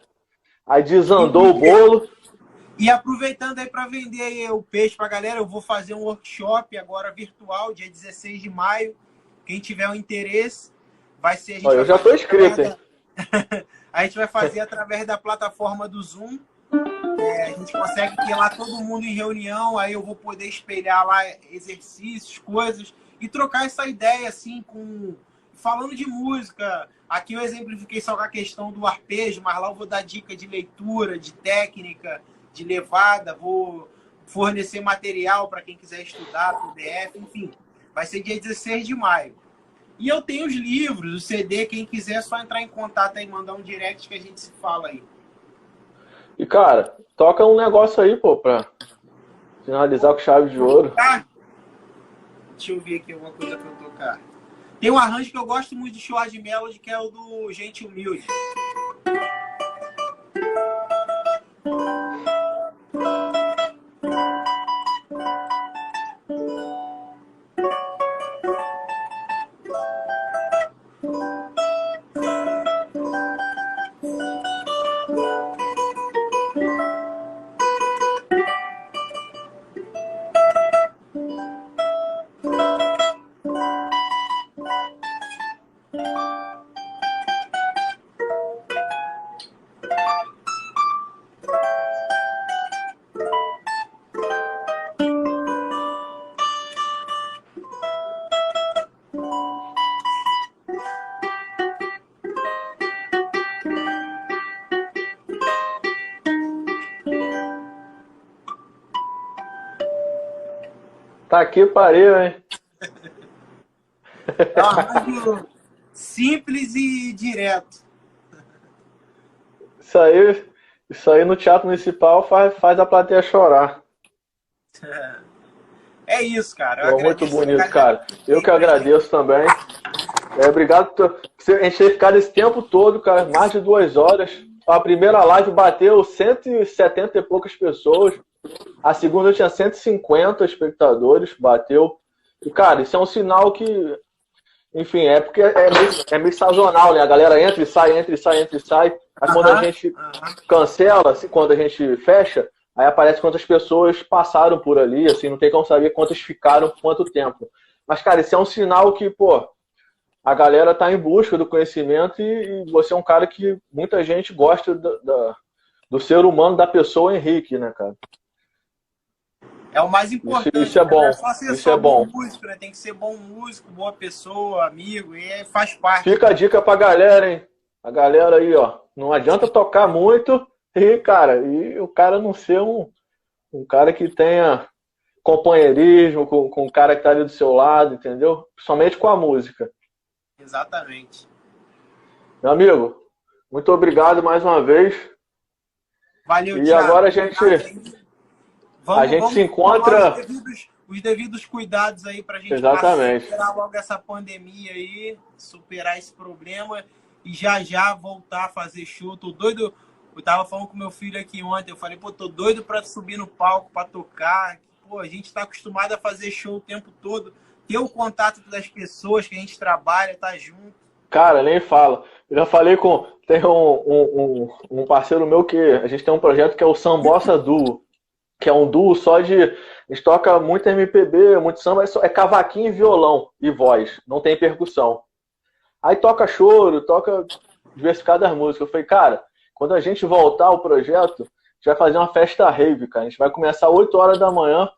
Aí desandou o bolo. E aproveitando aí para vender aí o peixe para a galera, eu vou fazer um workshop agora virtual, dia 16 de maio. Quem tiver um interesse, vai ser... Eu já estou inscrito, hein? A gente vai fazer através da plataforma do Zoom. A gente consegue ter lá todo mundo em reunião, aí eu vou poder espelhar lá exercícios, coisas, e trocar essa ideia, assim, falando de música. Aqui eu exemplifiquei só com a questão do arpejo, mas lá eu vou dar dica de leitura, de técnica, de levada, vou fornecer material para quem quiser estudar, PDF, enfim. Vai ser dia 16 de maio. E eu tenho os livros, o CD, quem quiser é só entrar em contato aí, mandar um direct que a gente se fala aí. E, cara, toca um negócio aí, pô, pra finalizar com chave de ouro. Deixa eu ver aqui alguma coisa pra eu tocar. Tem um arranjo que eu gosto muito de Short Melody, que é o do Gente Humilde. Tá aqui, pariu, hein? É um arranjo simples e direto. Isso aí no Teatro Municipal faz a plateia chorar. É isso, cara. Eu Pô, muito agradeço a bonito, galera cara. Eu que agradeço também. Obrigado por a gente ter ficado esse tempo todo, cara, mais de 2 horas. A primeira live bateu 170 e poucas pessoas. A segunda tinha 150 espectadores, bateu. E, cara, isso é um sinal que, enfim, é porque é meio sazonal, né? A galera entra e sai, entra e sai, entra e sai. Aí quando a gente cancela, assim, quando a gente fecha, aí aparece quantas pessoas passaram por ali, assim, não tem como saber quantas ficaram por quanto tempo. Mas, cara, isso é um sinal que, pô, a galera tá em busca do conhecimento e você é um cara que muita gente gosta do ser humano, da pessoa Henrique, né, cara? É o mais importante. Isso é bom. Não é só ser Isso só é bom. bom músico, né? Tem que ser bom músico, boa pessoa, amigo, e faz parte. Fica a dica pra galera, hein? A galera aí, ó. Não adianta tocar muito e o cara não ser um cara que tenha companheirismo com o cara que tá ali do seu lado, entendeu? Somente com a música. Exatamente. Meu amigo, muito obrigado mais uma vez. Valeu, E Thiago. agora a gente se encontra... Os devidos cuidados aí pra gente superar logo essa pandemia aí, superar esse problema e já voltar a fazer show. Tô doido. Eu tava falando com meu filho aqui ontem, eu falei, pô, tô doido pra subir no palco, pra tocar. Pô, a gente tá acostumado a fazer show o tempo todo, ter o contato das pessoas que a gente trabalha, tá junto. Cara, nem fala. Eu já falei com... Tem um parceiro meu que... A gente tem um projeto que é o Sambossa Duo, que é um duo só de... A gente toca muito MPB, muito samba, é cavaquinho e violão e voz, não tem percussão. Aí toca choro, toca diversificadas músicas. Eu falei, cara, quando a gente voltar ao projeto, a gente vai fazer uma festa rave, cara. A gente vai começar 8 horas da manhã,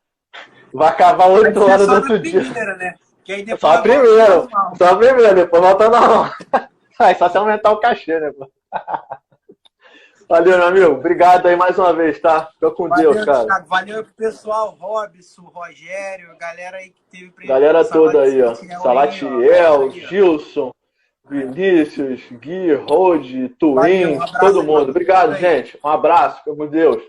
vai acabar 8 horas do outro dia. Né? Que aí Só a primeira, depois volta normal. Aí só se aumentar o cachê, né, pô? Valeu, meu amigo. Obrigado aí mais uma vez, tá? Fica com Deus, cara. Thiago. Valeu pro pessoal, Robson, Rogério, a galera aí que teve presente. Galera toda aí, ó. Salatiel, Gilson, Vinícius, Gui, Rode, Turim, todo mundo. Obrigado, gente. Um abraço. Fica com Deus.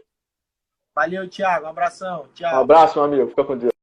Valeu, Thiago. Um abração. Tchau. Um abraço, meu amigo. Fica com Deus.